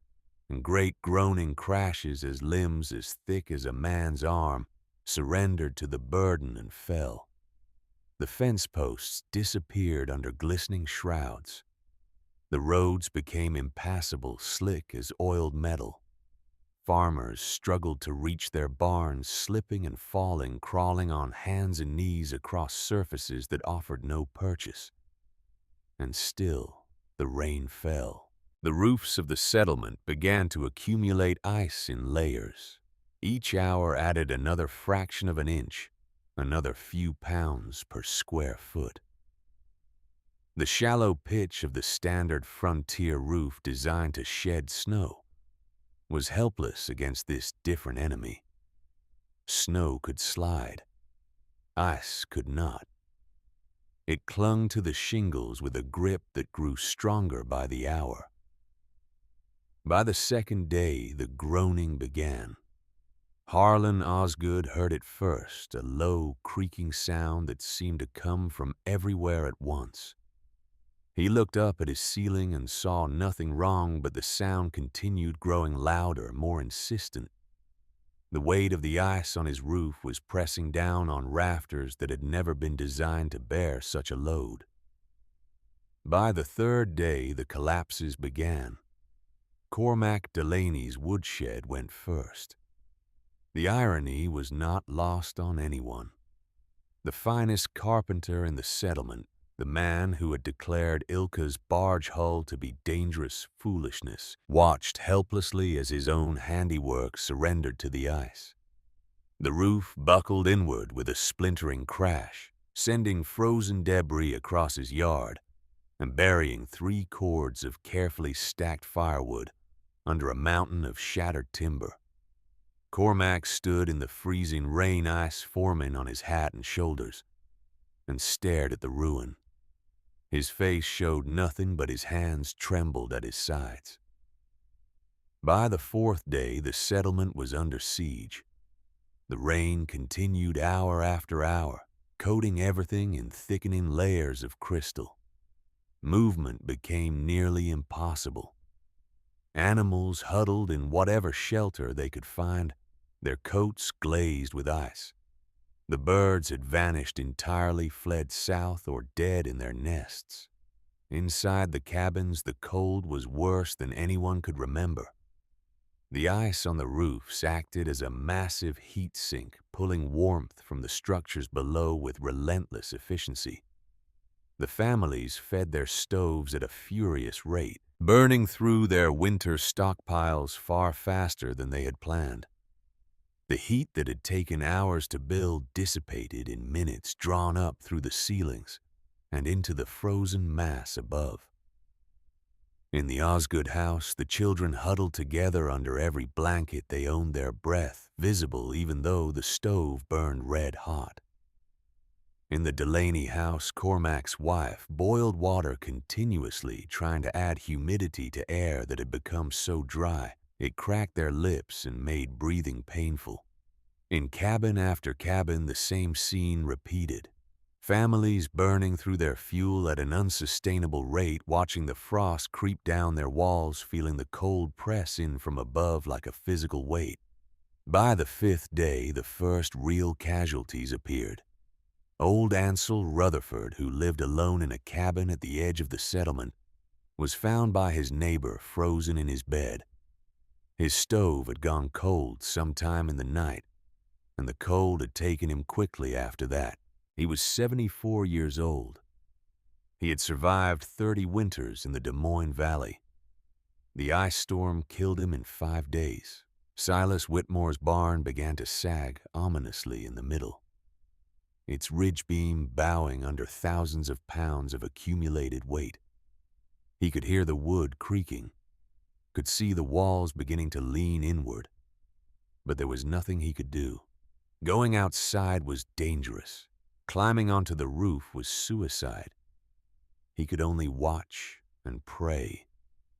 and great groaning crashes as limbs as thick as a man's arm surrendered to the burden and fell. The fence posts disappeared under glistening shrouds. The roads became impassable, slick as oiled metal. Farmers struggled to reach their barns, slipping and falling, crawling on hands and knees across surfaces that offered no purchase. And still, the rain fell. The roofs of the settlement began to accumulate ice in layers. Each hour added another fraction of an inch. another few pounds per square foot. The shallow pitch of the standard frontier roof designed to shed snow was helpless against this different enemy. Snow could slide, ice could not. It clung to the shingles with a grip that grew stronger by the hour. By the second day, the groaning began. Harlan Osgood heard it first, a low, creaking sound that seemed to come from everywhere at once. He looked up at his ceiling and saw nothing wrong, but the sound continued growing louder, more insistent. The weight of the ice on his roof was pressing down on rafters that had never been designed to bear such a load. By the third day, the collapses began. Cormac Delaney's woodshed went first. The irony was not lost on anyone. The finest carpenter in the settlement, the man who had declared Ilka's barge hull to be dangerous foolishness, watched helplessly as his own handiwork surrendered to the ice. The roof buckled inward with a splintering crash, sending frozen debris across his yard and burying 3 cords of carefully stacked firewood under a mountain of shattered timber. Cormac stood in the freezing rain ice forming on his hat and shoulders and stared at the ruin. His face showed nothing but his hands trembled at his sides. By the 4th day, the settlement was under siege. The rain continued hour after hour, coating everything in thickening layers of crystal. Movement became nearly impossible. Animals huddled in whatever shelter they could find, their coats glazed with ice. The birds had vanished entirely, fled south, or dead in their nests. Inside the cabins, the cold was worse than anyone could remember. The ice on the roofs acted as a massive heat sink, pulling warmth from the structures below with relentless efficiency. The families fed their stoves at a furious rate, burning through their winter stockpiles far faster than they had planned. The heat that had taken hours to build dissipated in minutes, drawn up through the ceilings and into the frozen mass above. In the Osgood house, the children huddled together under every blanket. They owned their breath, visible even though the stove burned red hot. In the Delaney house, Cormac's wife boiled water continuously, trying to add humidity to air that had become so dry it cracked their lips and made breathing painful. In cabin after cabin, the same scene repeated. Families burning through their fuel at an unsustainable rate, watching the frost creep down their walls, feeling the cold press in from above like a physical weight. By the 5th day, the first real casualties appeared. Old Ansel Rutherford, who lived alone in a cabin at the edge of the settlement, was found by his neighbor frozen in his bed. His stove had gone cold sometime in the night, and the cold had taken him quickly after that. He was 74 years old. He had survived 30 winters in the Des Moines Valley. The ice storm killed him in 5 days. Silas Whitmore's barn began to sag ominously in the middle, its ridge beam bowing under thousands of pounds of accumulated weight. He could hear the wood creaking, could see the walls beginning to lean inward, but there was nothing he could do. Going outside was dangerous. Climbing onto the roof was suicide. He could only watch and pray.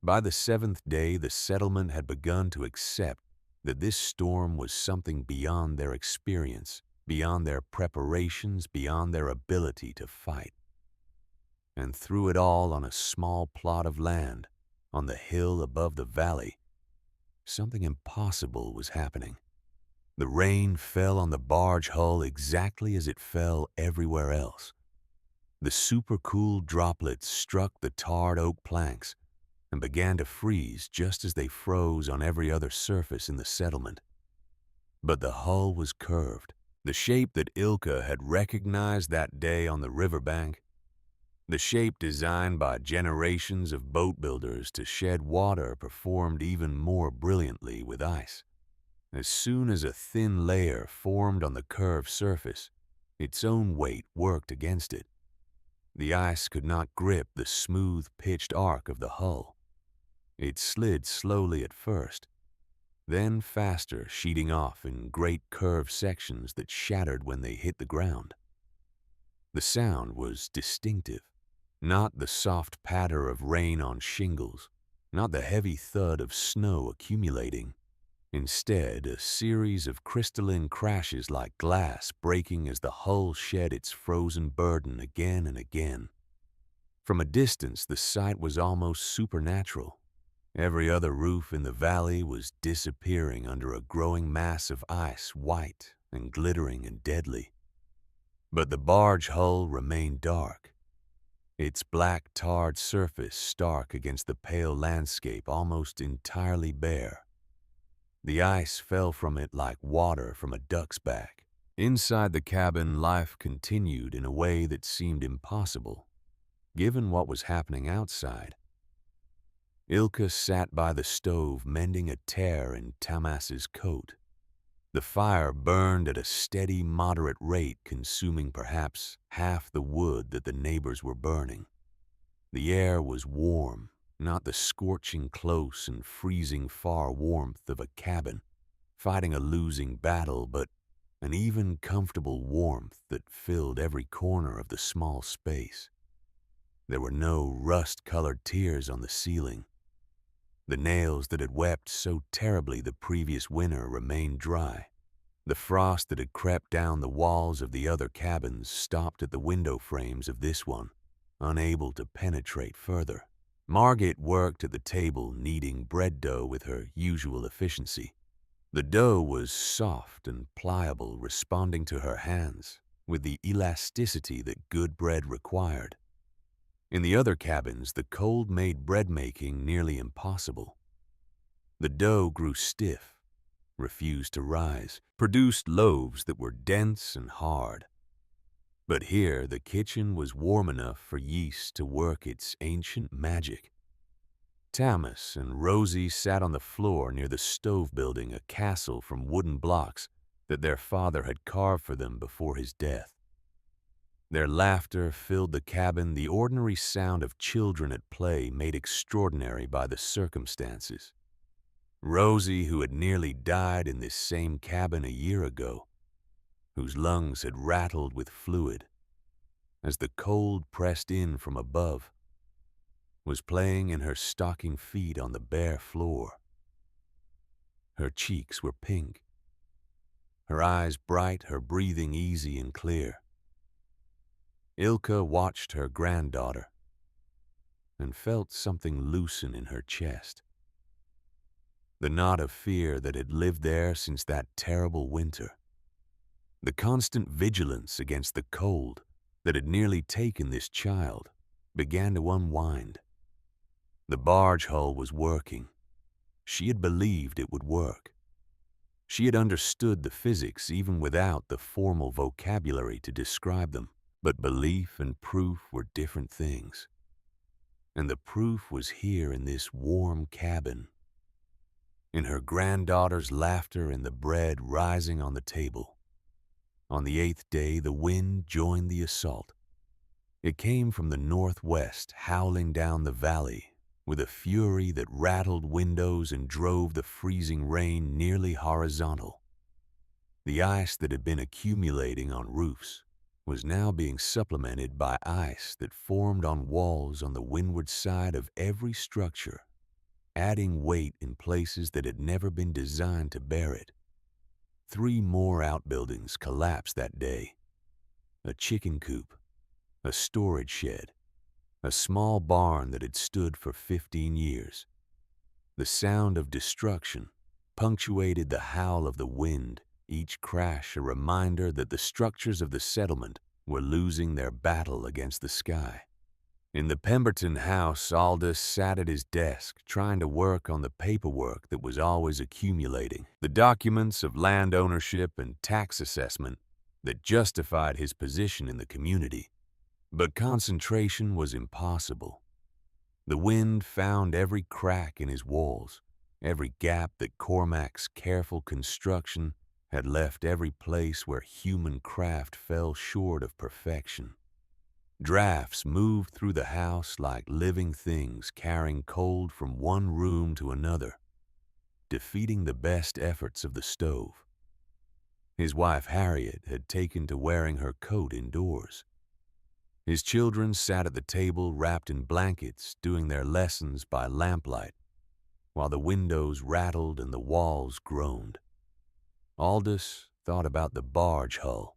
By the 7th day, the settlement had begun to accept that this storm was something beyond their experience, beyond their preparations, beyond their ability to fight. And through it all, on a small plot of land, on the hill above the valley, something impossible was happening. The rain fell on the barge hull exactly as it fell everywhere else. The supercooled droplets struck the tarred oak planks and began to freeze just as they froze on every other surface in the settlement. But the hull was curved, the shape that Ilka had recognized that day on the riverbank, the shape designed by generations of boat builders to shed water performed even more brilliantly with ice. As soon as a thin layer formed on the curved surface, Its own weight worked against it. The ice could not grip the smooth, pitched arc of the hull. It slid slowly at first, then faster, sheeting off in great curved sections that shattered when they hit the ground. The sound was distinctive, not the soft patter of rain on shingles, not the heavy thud of snow accumulating. Instead, a series of crystalline crashes like glass breaking as the hull shed its frozen burden again and again. From a distance, the sight was almost supernatural. Every other roof in the valley was disappearing under a growing mass of ice, white and glittering and deadly. But the barge hull remained dark, its black tarred surface stark against the pale landscape, almost entirely bare. The ice fell from it like water from a duck's back. Inside the cabin, life continued in a way that seemed impossible, given what was happening outside. Ilka sat by the stove mending a tear in Tamas's coat. The fire burned at a steady, moderate rate, consuming perhaps half the wood that the neighbors were burning. The air was warm, not the scorching close and freezing far warmth of a cabin fighting a losing battle, but an even comfortable warmth that filled every corner of the small space. There were no rust-colored tears on the ceiling. The nails that had wept so terribly the previous winter remained dry. The frost that had crept down the walls of the other cabins stopped at the window frames of this one, unable to penetrate further. Margit worked at the table, kneading bread dough with her usual efficiency. The dough was soft and pliable, responding to her hands with the elasticity that good bread required. In the other cabins, the cold made bread-making nearly impossible. The dough grew stiff, refused to rise, produced loaves that were dense and hard. But here, the kitchen was warm enough for yeast to work its ancient magic. Tamas and Rosie sat on the floor near the stove building a castle from wooden blocks that their father had carved for them before his death. Their laughter filled the cabin, the ordinary sound of children at play made extraordinary by the circumstances. Rosie, who had nearly died in this same cabin a year ago, whose lungs had rattled with fluid as the cold pressed in from above, was playing in her stocking feet on the bare floor. Her cheeks were pink, her eyes bright, her breathing easy and clear. Ilka watched her granddaughter and felt something loosen in her chest. The knot of fear that had lived there since that terrible winter. The constant vigilance against the cold that had nearly taken this child began to unwind. The barge hull was working. She had believed it would work. She had understood the physics even without the formal vocabulary to describe them. But belief and proof were different things. And the proof was here in this warm cabin, in her granddaughter's laughter and the bread rising on the table. On the 8th day, the wind joined the assault. It came from the northwest, howling down the valley with a fury that rattled windows and drove the freezing rain nearly horizontal. The ice that had been accumulating on roofs was now being supplemented by ice that formed on walls on the windward side of every structure, adding weight in places that had never been designed to bear it. 3 more outbuildings collapsed that day. A chicken coop, a storage shed, a small barn that had stood for 15 years. The sound of destruction punctuated the howl of the wind, each crash a reminder that the structures of the settlement were losing their battle against the sky. In the Pemberton house, Aldous sat at his desk trying to work on the paperwork that was always accumulating, the documents of land ownership and tax assessment that justified his position in the community. But concentration was impossible. The wind found every crack in his walls, every gap that Cormac's careful construction had left every place where human craft fell short of perfection. Drafts moved through the house like living things carrying cold from one room to another, defeating the best efforts of the stove. His wife Harriet had taken to wearing her coat indoors. His children sat at the table wrapped in blankets doing their lessons by lamplight, while the windows rattled and the walls groaned. Aldous thought about the barge hull.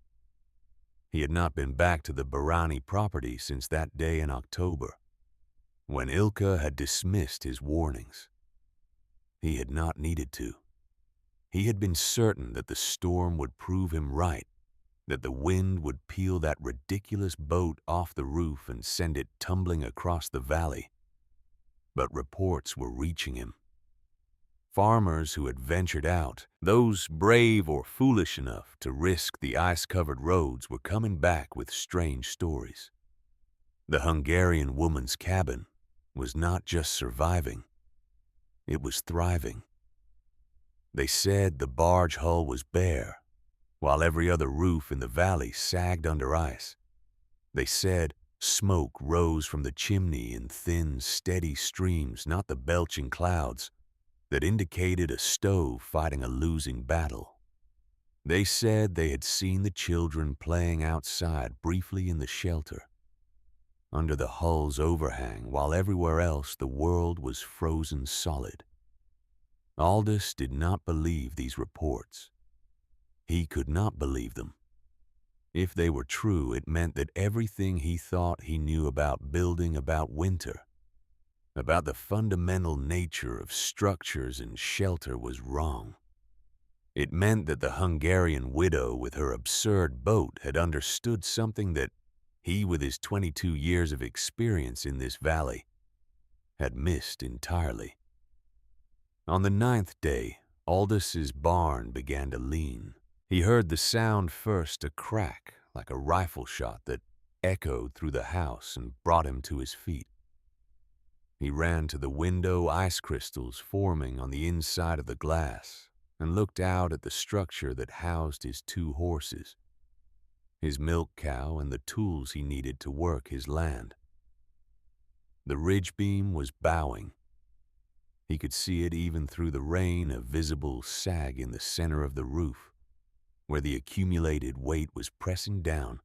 He had not been back to the Barani property since that day in October, when Ilka had dismissed his warnings. He had not needed to. He had been certain that the storm would prove him right, that the wind would peel that ridiculous boat off the roof and send it tumbling across the valley. But reports were reaching him. Farmers who had ventured out, those brave or foolish enough to risk the ice-covered roads, were coming back with strange stories. The Hungarian woman's cabin was not just surviving, it was thriving. They said the barge hull was bare, while every other roof in the valley sagged under ice. They said smoke rose from the chimney in thin, steady streams, not the belching clouds that indicated a stove fighting a losing battle. They said they had seen the children playing outside briefly in the shelter, under the hull's overhang, while everywhere else the world was frozen solid. Aldous did not believe these reports. He could not believe them. If they were true, it meant that everything he thought he knew about building, about winter, about the fundamental nature of structures and shelter, was wrong. It meant that the Hungarian widow with her absurd boat had understood something that he, with his 22 years of experience in this valley, had missed entirely. On the 9th day, Aldous' barn began to lean. He heard the sound first, a crack like a rifle shot that echoed through the house and brought him to his feet. He ran to the window, ice crystals forming on the inside of the glass, and looked out at the structure that housed his 2 horses, his milk cow, and the tools he needed to work his land. The ridge beam was bowing. He could see it even through the rain, a visible sag in the center of the roof, where the accumulated weight was pressing down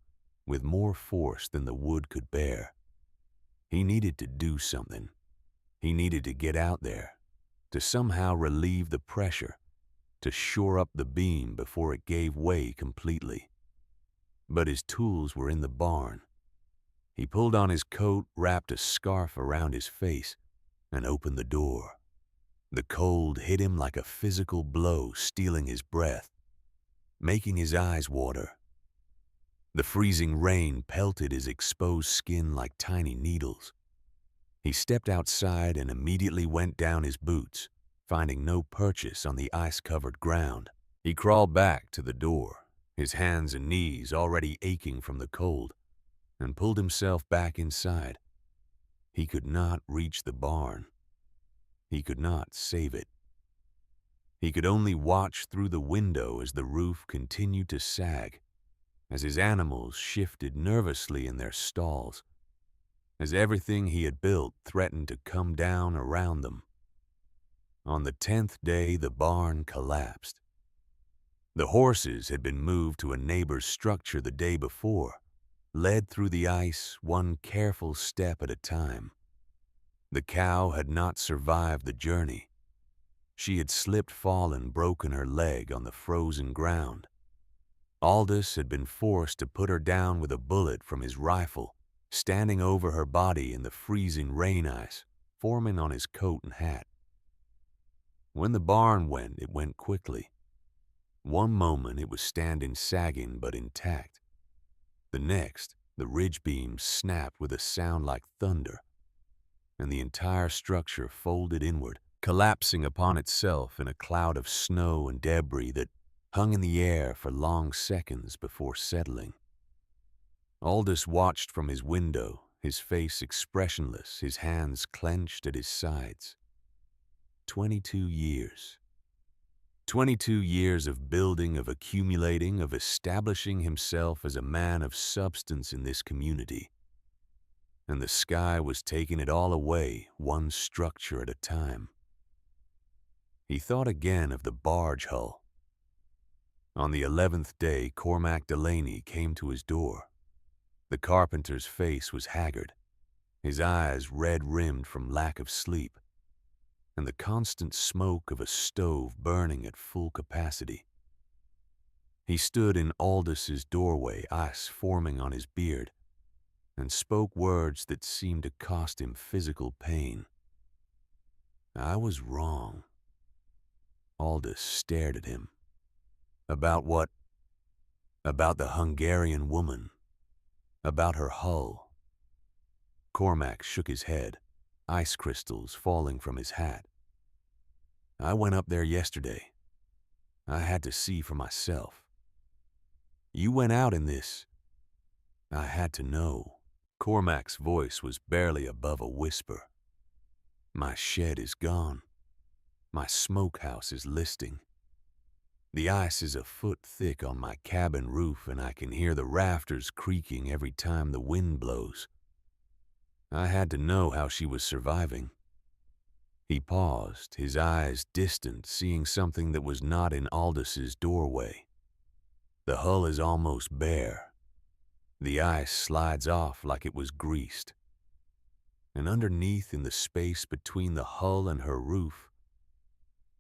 with more force than the wood could bear. He needed to do something. He needed to get out there, to somehow relieve the pressure, to shore up the beam before it gave way completely. But his tools were in the barn. He pulled on his coat, wrapped a scarf around his face, and opened the door. The cold hit him like a physical blow, stealing his breath, making his eyes water. The freezing rain pelted his exposed skin like tiny needles. He stepped outside and immediately went down his boots, finding no purchase on the ice-covered ground. He crawled back to the door, his hands and knees already aching from the cold, and pulled himself back inside. He could not reach the barn. He could not save it. He could only watch through the window as the roof continued to sag, as his animals shifted nervously in their stalls, as everything he had built threatened to come down around them. On the 10th day, the barn collapsed. The horses had been moved to a neighbor's structure the day before, led through the ice one careful step at a time. The cow had not survived the journey. She had slipped, fallen, broken her leg on the frozen ground. Aldous had been forced to put her down with a bullet from his rifle, standing over her body in the freezing rain ice, forming on his coat and hat. When the barn went, it went quickly. One moment it was standing sagging but intact. The next, the ridge beams snapped with a sound like thunder, and the entire structure folded inward, collapsing upon itself in a cloud of snow and debris that hung in the air for long seconds before settling. Aldous watched from his window, his face expressionless, his hands clenched at his sides. 22 years. 22 years of building, of accumulating, of establishing himself as a man of substance in this community. And the sky was taking it all away, one structure at a time. He thought again of the barge hull. On the 11th day, Cormac Delaney came to his door. The carpenter's face was haggard, his eyes red-rimmed from lack of sleep, and the constant smoke of a stove burning at full capacity. He stood in Aldous' doorway, ice forming on his beard, and spoke words that seemed to cost him physical pain. "I was wrong." Aldous stared at him. "About what?" "About the Hungarian woman. About her hull." Cormac shook his head, ice crystals falling from his hat. "I went up there yesterday. I had to see for myself." "You went out in this." "I had to know." Cormac's voice was barely above a whisper. "My shed is gone. My smokehouse is listing. The ice is a foot thick on my cabin roof, and I can hear the rafters creaking every time the wind blows. I had to know how she was surviving." He paused, his eyes distant, seeing something that was not in Aldous' doorway. "The hull is almost bare. The ice slides off like it was greased. And underneath, in the space between the hull and her roof,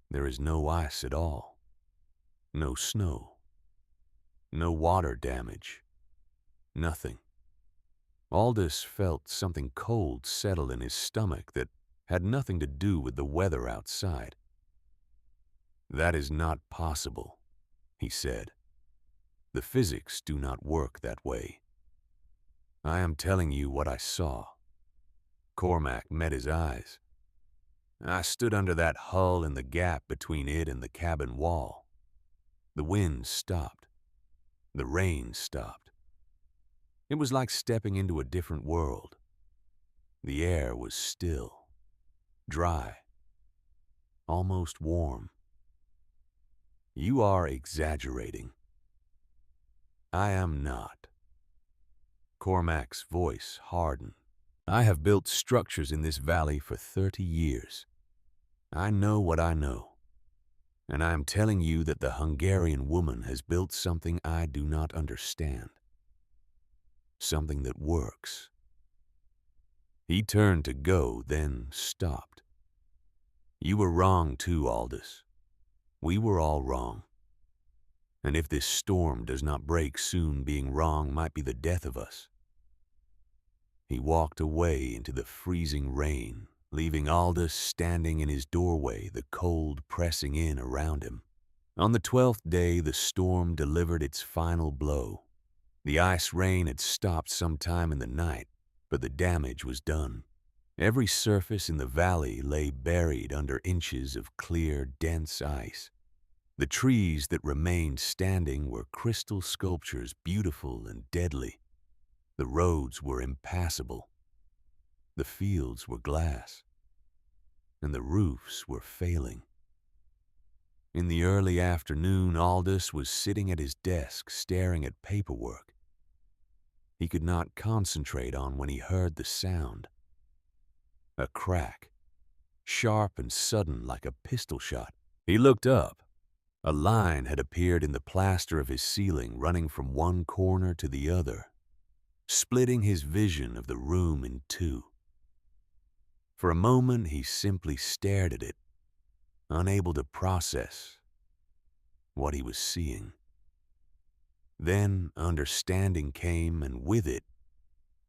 there is no ice at all. No snow. No water damage. Nothing." Aldous felt something cold settle in his stomach that had nothing to do with the weather outside. "That is not possible," he said. "The physics do not work that way. I am telling you what I saw." Cormac met his eyes. "I stood under that hull in the gap between it and the cabin wall. The wind stopped. The rain stopped. It was like stepping into a different world. The air was still, dry, almost warm." "You are exaggerating." "I am not." Cormac's voice hardened. "I have built structures in this valley for 30 years. I know what I know. And I am telling you that the Hungarian woman has built something I do not understand. Something that works." He turned to go, then stopped. "You were wrong too, Aldous. We were all wrong. And if this storm does not break soon, being wrong might be the death of us." He walked away into the freezing rain, leaving Aldous standing in his doorway, the cold pressing in around him. On the 12th day, the storm delivered its final blow. The ice rain had stopped sometime in the night, but the damage was done. Every surface in the valley lay buried under inches of clear, dense ice. The trees that remained standing were crystal sculptures, beautiful and deadly. The roads were impassable. The fields were glass. And the roofs were failing. In the early afternoon, Aldous was sitting at his desk staring at paperwork. He could not concentrate on when he heard the sound. A crack, sharp and sudden like a pistol shot. He looked up. A line had appeared in the plaster of his ceiling, running from one corner to the other, splitting his vision of the room in two. For a moment, he simply stared at it, unable to process what he was seeing. Then understanding came, and with it,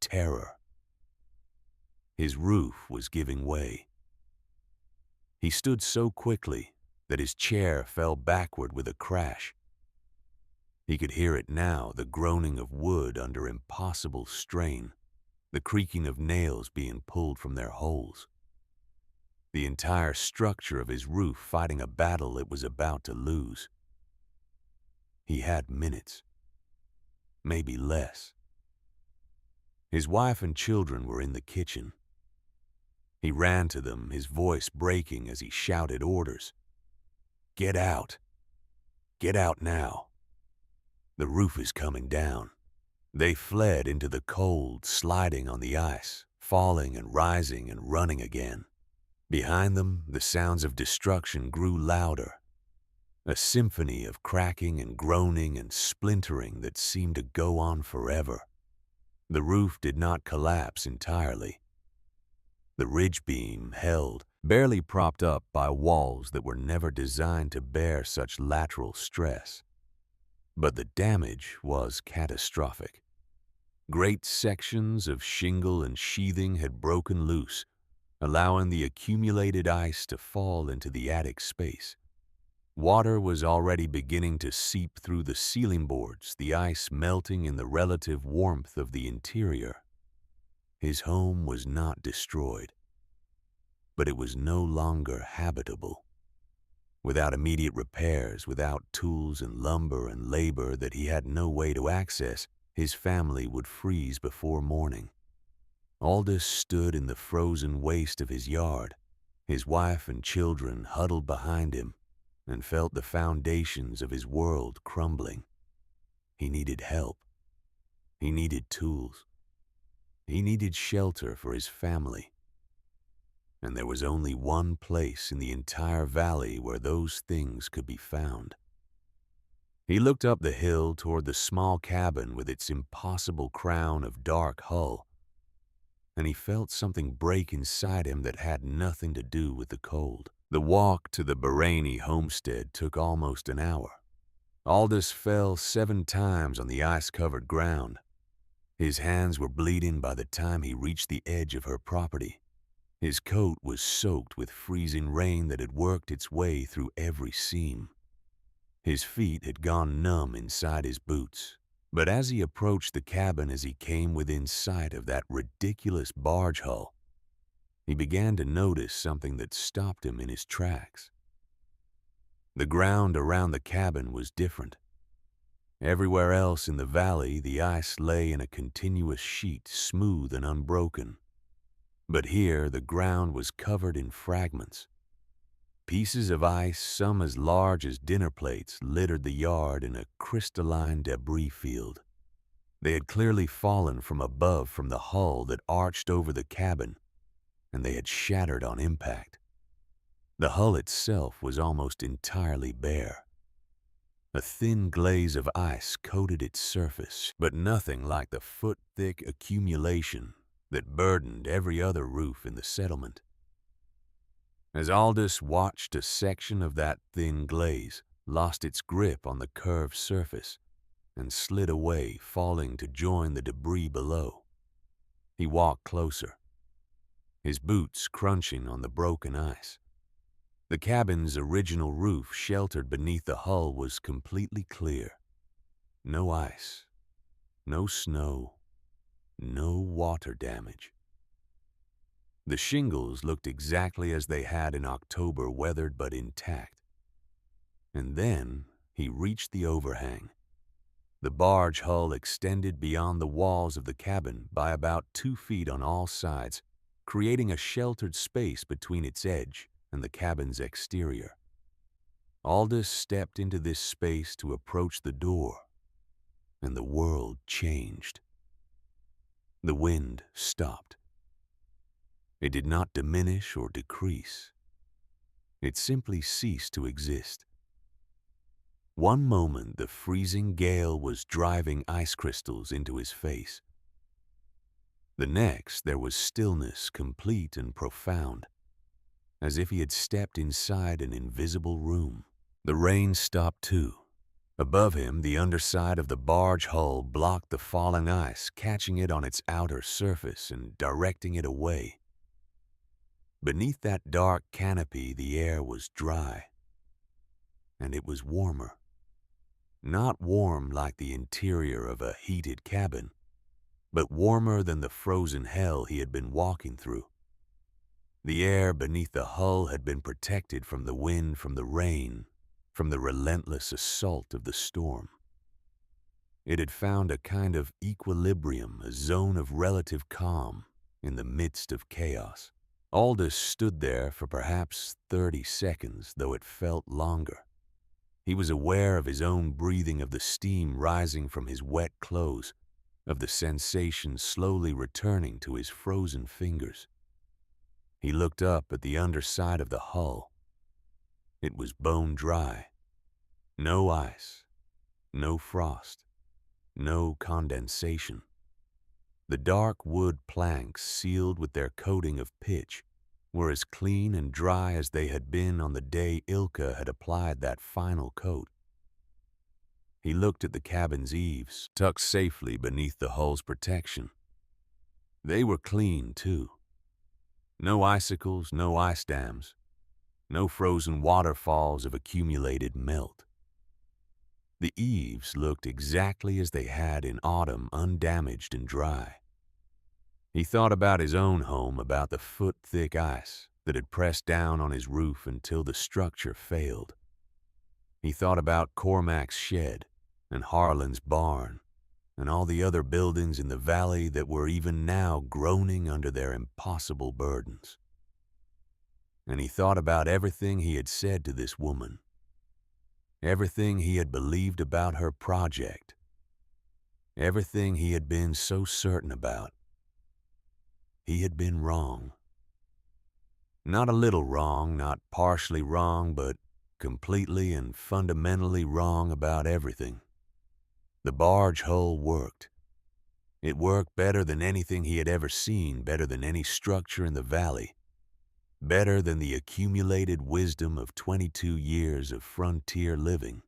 terror. His roof was giving way. He stood so quickly that his chair fell backward with a crash. He could hear it now, the groaning of wood under impossible strain, the creaking of nails being pulled from their holes. The entire structure of his roof fighting a battle it was about to lose. He had minutes, maybe less. His wife and children were in the kitchen. He ran to them, his voice breaking as he shouted orders. "Get out! Get out now. The roof is coming down." They fled into the cold, sliding on the ice, falling and rising and running again. Behind them, the sounds of destruction grew louder, a symphony of cracking and groaning and splintering that seemed to go on forever. The roof did not collapse entirely. The ridge beam held, barely propped up by walls that were never designed to bear such lateral stress. But the damage was catastrophic. Great sections of shingle and sheathing had broken loose, allowing the accumulated ice to fall into the attic space. Water was already beginning to seep through the ceiling boards, the ice melting in the relative warmth of the interior. His home was not destroyed, but it was no longer habitable. Without immediate repairs, without tools and lumber and labor that he had no way to access, his family would freeze before morning. Aldous stood in the frozen waste of his yard, his wife and children huddled behind him, and felt the foundations of his world crumbling. He needed help. He needed tools. He needed shelter for his family. And there was only one place in the entire valley where those things could be found. He looked up the hill toward the small cabin with its impossible crown of dark hull, and he felt something break inside him that had nothing to do with the cold. The walk to the Bahraini homestead took almost an hour. Aldous fell 7 times on the ice-covered ground. His hands were bleeding by the time he reached the edge of her property. His coat was soaked with freezing rain that had worked its way through every seam. His feet had gone numb inside his boots. But as he approached the cabin, as he came within sight of that ridiculous barge hull, he began to notice something that stopped him in his tracks. The ground around the cabin was different. Everywhere else in the valley, the ice lay in a continuous sheet, smooth and unbroken. But here, the ground was covered in fragments. Pieces of ice, some as large as dinner plates, littered the yard in a crystalline debris field. They had clearly fallen from above from the hull that arched over the cabin, and they had shattered on impact. The hull itself was almost entirely bare. A thin glaze of ice coated its surface, but nothing like the foot-thick accumulation that burdened every other roof in the settlement. As Aldous watched, a section of that thin glaze lost its grip on the curved surface and slid away, falling to join the debris below. He walked closer, his boots crunching on the broken ice. The cabin's original roof, sheltered beneath the hull, was completely clear. No ice, no snow, no water damage. The shingles looked exactly as they had in October, weathered but intact. And then he reached the overhang. The barge hull extended beyond the walls of the cabin by about 2 feet on all sides, creating a sheltered space between its edge and the cabin's exterior. Aldous stepped into this space to approach the door, and the world changed. The wind stopped. It did not diminish or decrease. It simply ceased to exist. One moment, the freezing gale was driving ice crystals into his face. The next, there was stillness, complete and profound, as if he had stepped inside an invisible room. The rain stopped too. Above him, the underside of the barge hull blocked the falling ice, catching it on its outer surface and directing it away. Beneath that dark canopy, the air was dry, and it was warmer. Not warm like the interior of a heated cabin, but warmer than the frozen hell he had been walking through. The air beneath the hull had been protected from the wind, from the rain, from the relentless assault of the storm. It had found a kind of equilibrium, a zone of relative calm in the midst of chaos. Aldous stood there for perhaps 30 seconds, though it felt longer. He was aware of his own breathing, of the steam rising from his wet clothes, of the sensation slowly returning to his frozen fingers. He looked up at the underside of the hull. It was bone dry. No ice, no frost, no condensation. The dark wood planks, sealed with their coating of pitch, were as clean and dry as they had been on the day Ilka had applied that final coat. He looked at the cabin's eaves, tucked safely beneath the hull's protection. They were clean, too. No icicles, no ice dams, no frozen waterfalls of accumulated melt. The eaves looked exactly as they had in autumn, undamaged and dry. He thought about his own home, about the foot-thick ice that had pressed down on his roof until the structure failed. He thought about Cormac's shed and Harlan's barn and all the other buildings in the valley that were even now groaning under their impossible burdens. And he thought about everything he had said to this woman, everything he had believed about her project, everything he had been so certain about. He had been wrong. Not a little wrong, not partially wrong, but completely and fundamentally wrong about everything. The barge hull worked. It worked better than anything he had ever seen, better than any structure in the valley, better than the accumulated wisdom of 22 years of frontier living.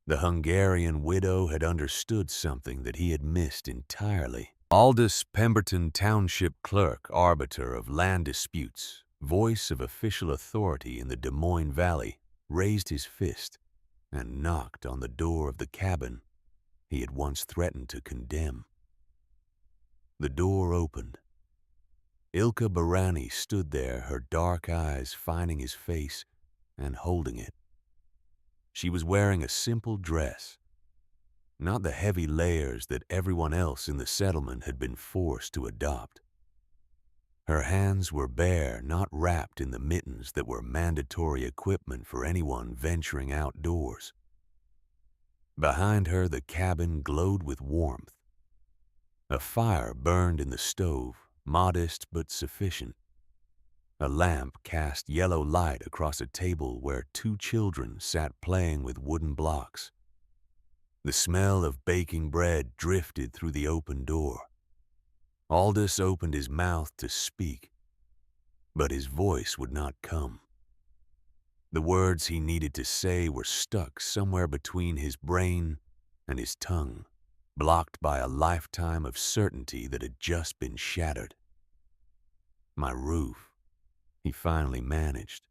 The Hungarian widow had understood something that he had missed entirely. Aldous Pemberton Township Clerk, arbiter of land disputes, voice of official authority in the Des Moines Valley, raised his fist and knocked on the door of the cabin he had once threatened to condemn. The door opened. Ilka Barani stood there, her dark eyes finding his face and holding it. She was wearing a simple dress, not the heavy layers that everyone else in the settlement had been forced to adopt. Her hands were bare, not wrapped in the mittens that were mandatory equipment for anyone venturing outdoors. Behind her, the cabin glowed with warmth. A fire burned in the stove, modest but sufficient. A lamp cast yellow light across a table where 2 children sat playing with wooden blocks. The smell of baking bread drifted through the open door. Aldous opened his mouth to speak, but his voice would not come. The words he needed to say were stuck somewhere between his brain and his tongue, blocked by a lifetime of certainty that had just been shattered. My roof, he finally managed.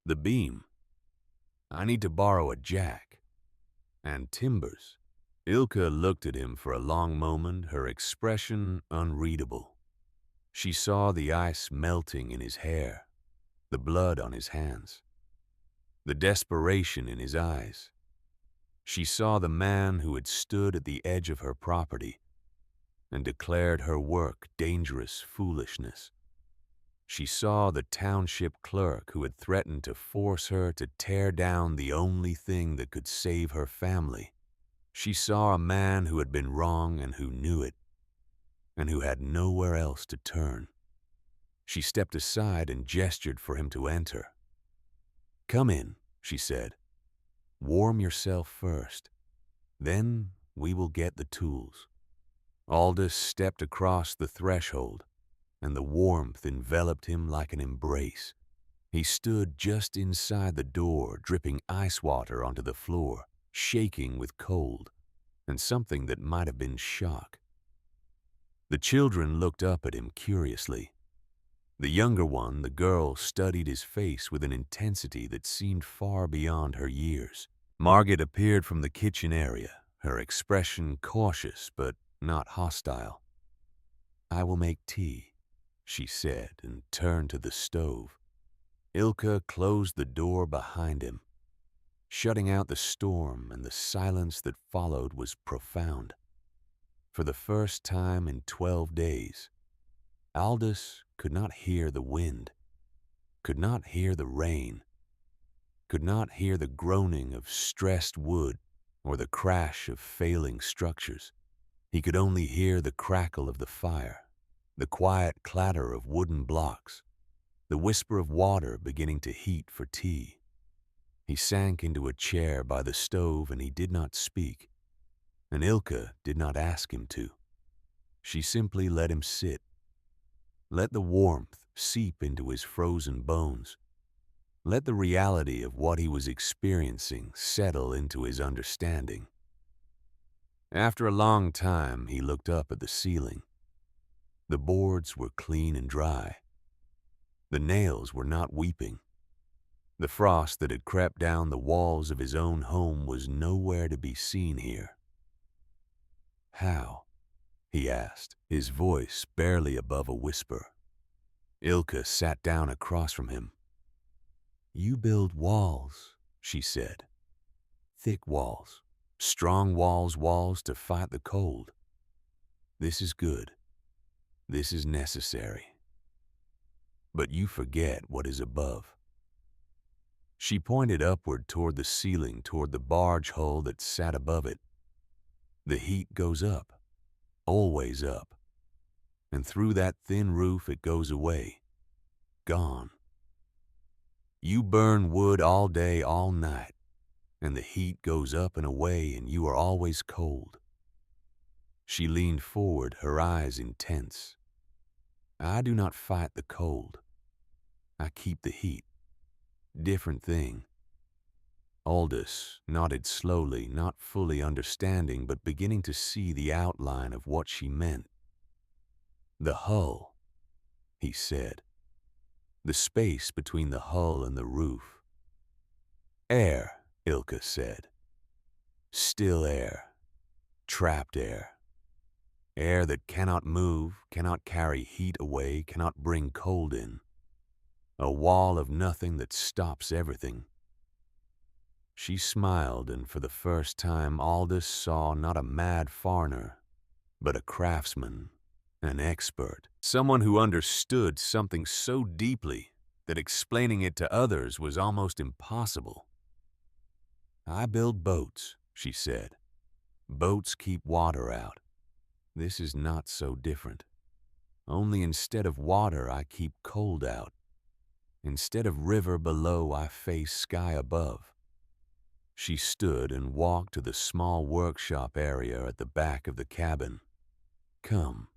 The beam. I need to borrow a jack. And timbers. Ilka looked at him for a long moment, her expression unreadable. She saw the ice melting in his hair, the blood on his hands, the desperation in his eyes. She saw the man who had stood at the edge of her property and declared her work dangerous foolishness. She saw the township clerk who had threatened to force her to tear down the only thing that could save her family. She saw a man who had been wrong and who knew it, and who had nowhere else to turn. She stepped aside and gestured for him to enter. "Come in," she said. "Warm yourself first. Then we will get the tools." Aldous stepped across the threshold, and the warmth enveloped him like an embrace. He stood just inside the door, dripping ice water onto the floor, shaking with cold, and something that might have been shock. The children looked up at him curiously. The younger one, the girl, studied his face with an intensity that seemed far beyond her years. Margaret appeared from the kitchen area, her expression cautious but not hostile. "I will make tea," she said, and turned to the stove. Ilka closed the door behind him. Shutting out the storm, and the silence that followed was profound. For the first time in 12 days, Aldous could not hear the wind, could not hear the rain, could not hear the groaning of stressed wood or the crash of failing structures. He could only hear the crackle of the fire, the quiet clatter of wooden blocks, the whisper of water beginning to heat for tea. He sank into a chair by the stove and he did not speak, and Ilka did not ask him to. She simply let him sit, let the warmth seep into his frozen bones, let the reality of what he was experiencing settle into his understanding. After a long time, he looked up at the ceiling. The boards were clean and dry. The nails were not weeping. The frost that had crept down the walls of his own home was nowhere to be seen here. "How?" he asked, his voice barely above a whisper. Ilka sat down across from him. "You build walls," she said. "Thick walls, strong walls to fight the cold. This is good. This is necessary. But you forget what is above." She pointed upward toward the ceiling, toward the barge hull that sat above it. "The heat goes up, always up. And through that thin roof it goes away, gone. You burn wood all day, all night, and the heat goes up and away and you are always cold." She leaned forward, her eyes intense. "I do not fight the cold. I keep the heat. Different thing." Aldous nodded slowly, not fully understanding, but beginning to see the outline of what she meant. "The hull," he said. "The space between the hull and the roof." "Air," Ilka said. "Still air. Trapped air. Air that cannot move, cannot carry heat away, cannot bring cold in. A wall of nothing that stops everything." She smiled, and for the first time Aldous saw not a mad foreigner, but a craftsman, an expert, someone who understood something so deeply that explaining it to others was almost impossible. "I build boats," she said. "Boats keep water out. This is not so different. Only instead of water, I keep cold out. Instead of river below, I face sky above." She stood and walked to the small workshop area at the back of the cabin. "Come,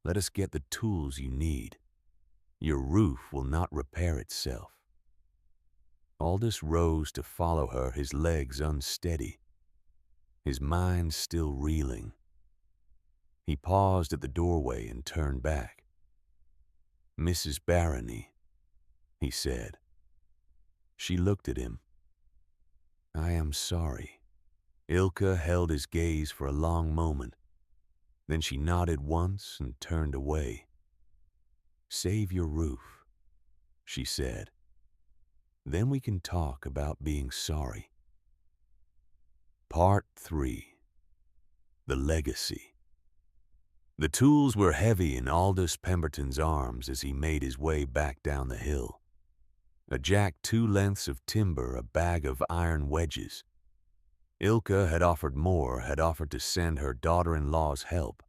let us get the tools you need. Your roof will not repair itself." Aldous rose to follow her, his legs unsteady, his mind still reeling. He paused at the doorway and turned back. "Mrs. Barony," he said. She looked at him. "I am sorry." Ilka held his gaze for a long moment. Then she nodded once and turned away. "Save your roof," she said. "Then we can talk about being sorry." Part 3. The Legacy. The tools were heavy in Aldous Pemberton's arms as he made his way back down the hill. A jack 2 lengths of timber, a bag of iron wedges. Ilka had offered more, had offered to send her daughter-in-law's help.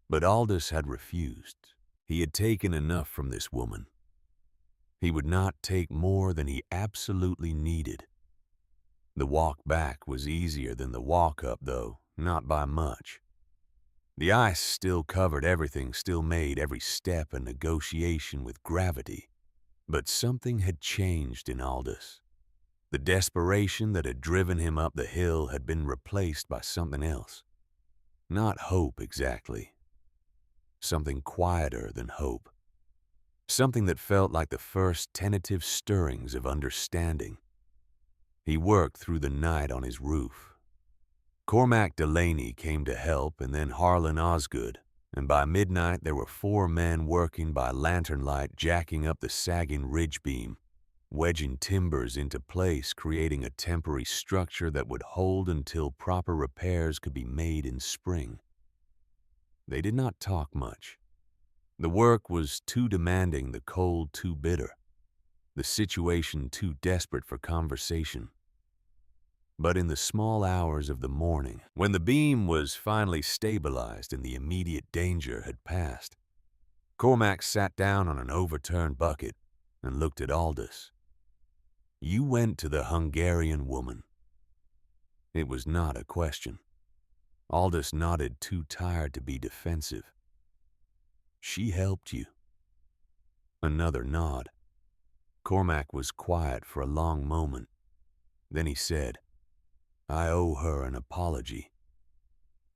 But Aldous had refused. He had taken enough from this woman. He would not take more than he absolutely needed. The walk back was easier than the walk up, though, not by much. The ice still covered everything, still made every step a negotiation with gravity. But something had changed in Aldous. The desperation that had driven him up the hill had been replaced by something else. Not hope exactly. Something quieter than hope. Something that felt like the first tentative stirrings of understanding. He worked through the night on his roof. Cormac Delaney came to help, and then Harlan Osgood, and by midnight there were 4 men working by lantern light, jacking up the sagging ridge beam, wedging timbers into place, creating a temporary structure that would hold until proper repairs could be made in spring. They did not talk much. The work was too demanding, the cold too bitter. the situation too desperate for conversation. But in the small hours of the morning, when the beam was finally stabilized and the immediate danger had passed, Cormac sat down on an overturned bucket and looked at Aldous. "You went to the Hungarian woman." It was not a question. Aldous nodded, too tired to be defensive. "She helped you." Another nod. Cormac was quiet for a long moment. Then he said, "I owe her an apology.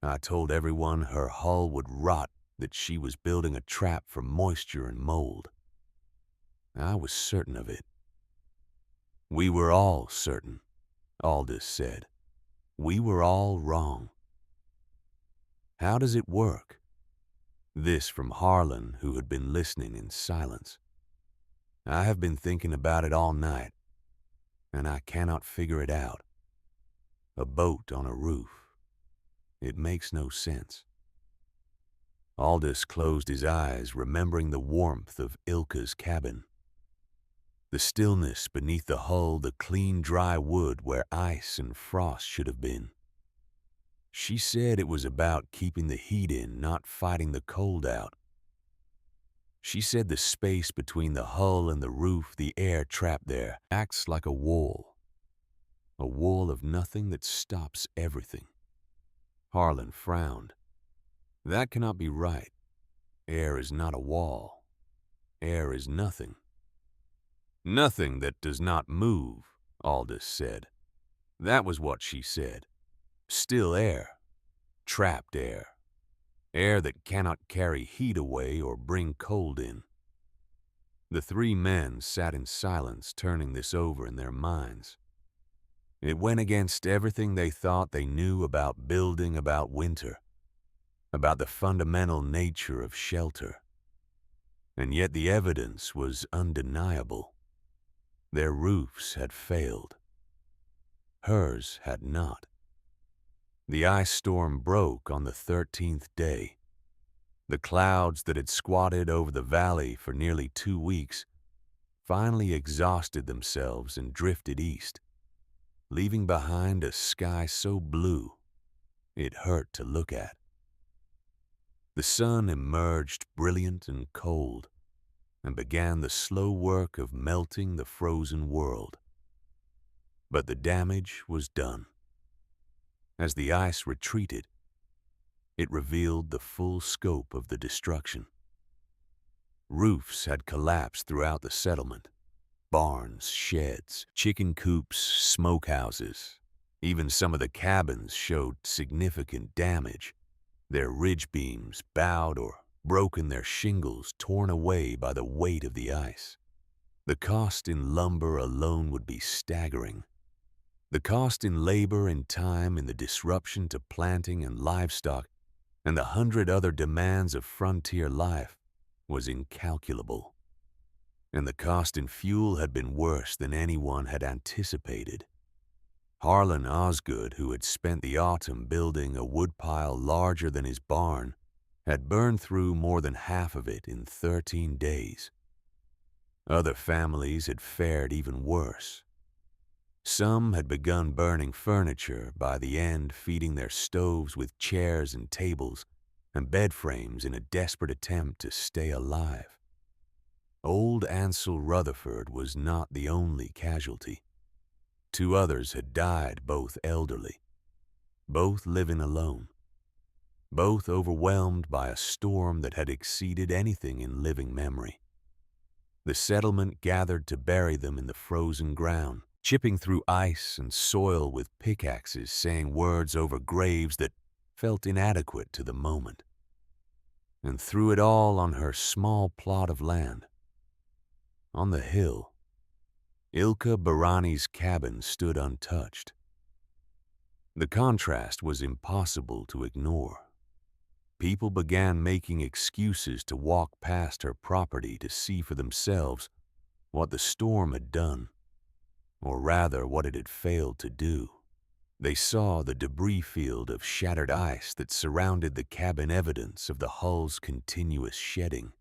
I told everyone her hull would rot, that she was building a trap for moisture and mold. I was certain of it." "We were all certain," Aldous said. "We were all wrong." "How does it work?" This from Harlan, who had been listening in silence. "I have been thinking about it all night, and I cannot figure it out. A boat on a roof. It makes no sense." Aldous closed his eyes, remembering the warmth of Ilka's cabin. The stillness beneath the hull, the clean, dry wood where ice and frost should have been. She said it was about keeping the heat in, not fighting the cold out. She said the space between the hull and the roof, the air trapped there, acts like a wall of nothing that stops everything. Harlan frowned. "That cannot be right. Air is not a wall. Air is nothing." "Nothing that does not move," Aldous said. That was what she said. Still air. Trapped air. Air that cannot carry heat away or bring cold in. The three men sat in silence, turning this over in their minds. It went against everything they thought they knew about building, about winter, about the fundamental nature of shelter. And yet the evidence was undeniable. Their roofs had failed. Hers had not. The ice storm broke on the 13th day. The clouds that had squatted over the valley for nearly 2 weeks finally exhausted themselves and drifted east, leaving behind a sky so blue it hurt to look at. The sun emerged brilliant and cold and began the slow work of melting the frozen world. But the damage was done. As the ice retreated, it revealed the full scope of the destruction. Roofs had collapsed throughout the settlement. Barns, sheds, chicken coops, smokehouses. Even some of the cabins showed significant damage. Their ridge beams bowed or broken, their shingles torn away by the weight of the ice. The cost in lumber alone would be staggering. The cost in labor and time, in the disruption to planting and livestock, and the 100 other demands of frontier life was incalculable. And the cost in fuel had been worse than anyone had anticipated. Harlan Osgood, who had spent the autumn building a woodpile larger than his barn, had burned through more than half of it in 13 days. Other families had fared even worse. Some had begun burning furniture, by the end feeding their stoves with chairs and tables and bed frames in a desperate attempt to stay alive. Old Ansel Rutherford was not the only casualty. 2 others had died, both elderly, both living alone, both overwhelmed by a storm that had exceeded anything in living memory. The settlement gathered to bury them in the frozen ground, chipping through ice and soil with pickaxes, saying words over graves that felt inadequate to the moment. And through it all, on her small plot of land, on the hill, Ilka Barani's cabin stood untouched. The contrast was impossible to ignore. People began making excuses to walk past her property to see for themselves what the storm had done, or rather what it had failed to do. They saw the debris field of shattered ice that surrounded the cabin, evidence of the hull's continuous shedding.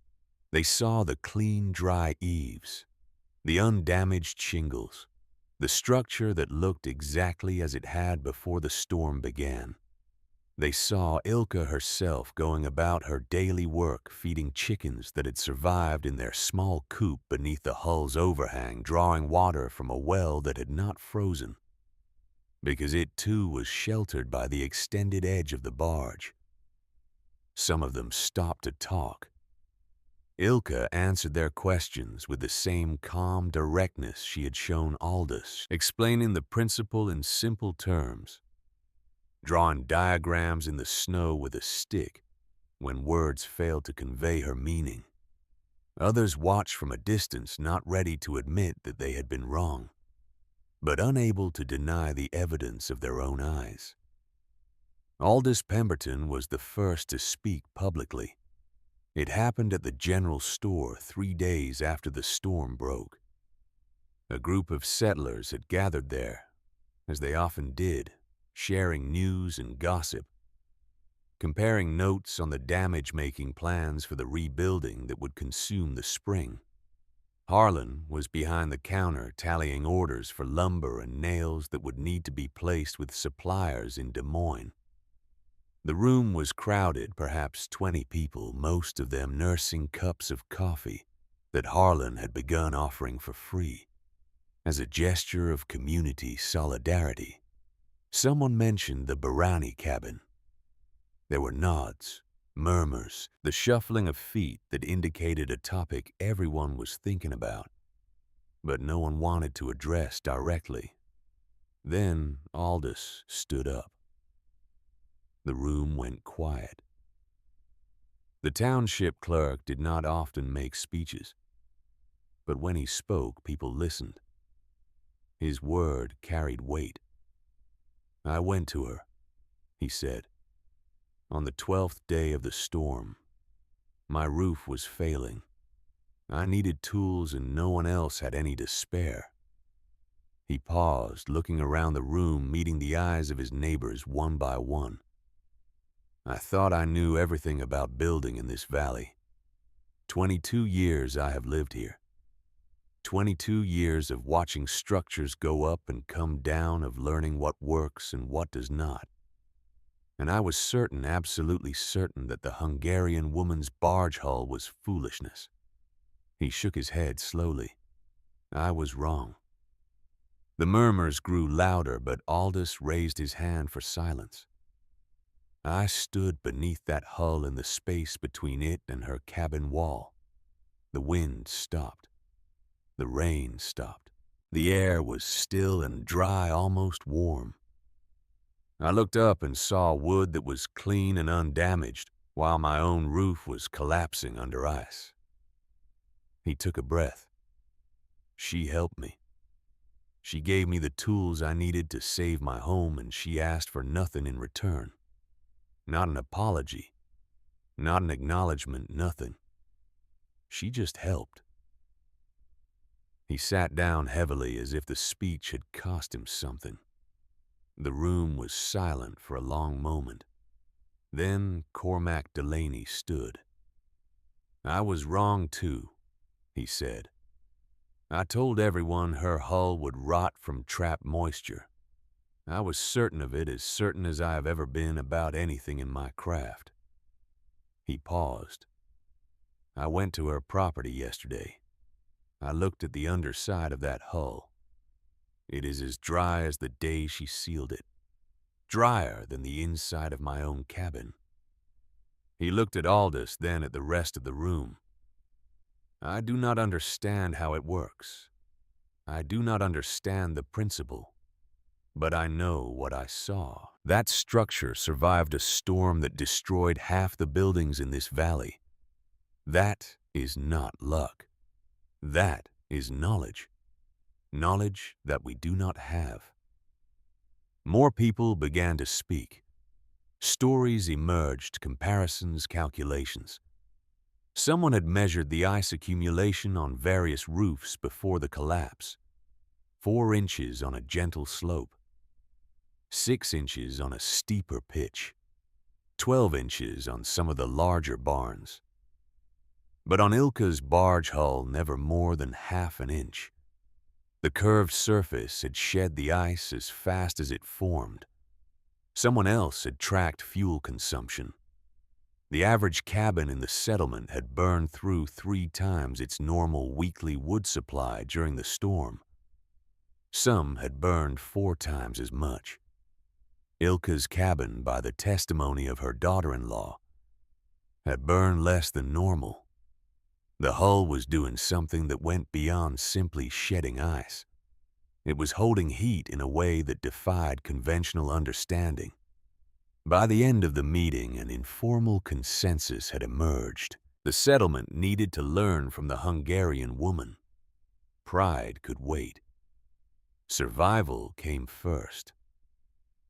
They saw the clean, dry eaves, The undamaged shingles, the structure that looked exactly as it had before the storm began. They saw Ilka herself going about her daily work feeding chickens that had survived in their small coop beneath the hull's overhang, drawing water from a well that had not frozen, because it too was sheltered by the extended edge of the barge. Some of them stopped to talk. Ilka answered their questions with the same calm directness she had shown Aldous, explaining the principle in simple terms, drawing diagrams in the snow with a stick when words failed to convey her meaning. Others watched from a distance, not ready to admit that they had been wrong, but unable to deny the evidence of their own eyes. Aldous Pemberton was the first to speak publicly. It happened at the general store 3 days after the storm broke. A group of settlers had gathered there, as they often did, sharing news and gossip, comparing notes on the damage-making plans for the rebuilding that would consume the spring. Harlan was behind the counter tallying orders for lumber and nails that would need to be placed with suppliers in Des Moines. The room was crowded, perhaps 20 people, most of them nursing cups of coffee that Harlan had begun offering for free, as a gesture of community solidarity. Someone mentioned the Barani cabin. There were nods, murmurs, the shuffling of feet that indicated a topic everyone was thinking about, but no one wanted to address directly. Then Aldous stood up. The room went quiet. The township clerk did not often make speeches, but when he spoke, people listened. His word carried weight. "I went to her," he said. "On the 12th day of the storm. My roof was failing. I needed tools and no one else had any to spare." He paused, looking around the room, meeting the eyes of his neighbors one by one. "I thought I knew everything about building in this valley. 22 years I have lived here. 22 years of watching structures go up and come down, of learning what works and what does not. And I was certain, absolutely certain, that the Hungarian woman's barge hull was foolishness." He shook his head slowly. "I was wrong." The murmurs grew louder, but Aldous raised his hand for silence. "I stood beneath that hull in the space between it and her cabin wall. The wind stopped. The rain stopped. The air was still and dry, almost warm. I looked up and saw wood that was clean and undamaged, while my own roof was collapsing under ice." He took a breath. "She helped me. She gave me the tools I needed to save my home, and she asked for nothing in return. Not an apology, not an acknowledgement, nothing. She just helped." He sat down heavily, as if the speech had cost him something. The room was silent for a long moment. Then Cormac Delaney stood. "I was wrong too," he said. "I told everyone her hull would rot from trapped moisture. I was certain of it, as certain as I have ever been about anything in my craft." He paused. "I went to her property yesterday. I looked at the underside of that hull. It is as dry as the day she sealed it. Drier than the inside of my own cabin." He looked at Aldous, then at the rest of the room. "I do not understand how it works. I do not understand the principle. But I know what I saw. That structure survived a storm that destroyed half the buildings in this valley. That is not luck. That is knowledge. Knowledge that we do not have." More people began to speak. Stories emerged, comparisons, calculations. Someone had measured the ice accumulation on various roofs before the collapse. 4 inches on a gentle slope. 6 inches on a steeper pitch. 12 inches on some of the larger barns. But on Ilka's barge hull, never more than half an inch. The curved surface had shed the ice as fast as it formed. Someone else had tracked fuel consumption. The average cabin in the settlement had burned through 3 times its normal weekly wood supply during the storm. Some had burned 4 times as much. Ilka's cabin, by the testimony of her daughter-in-law, had burned less than normal. The hull was doing something that went beyond simply shedding ice. It was holding heat in a way that defied conventional understanding. By the end of the meeting, an informal consensus had emerged. The settlement needed to learn from the Hungarian woman. Pride could wait. Survival came first.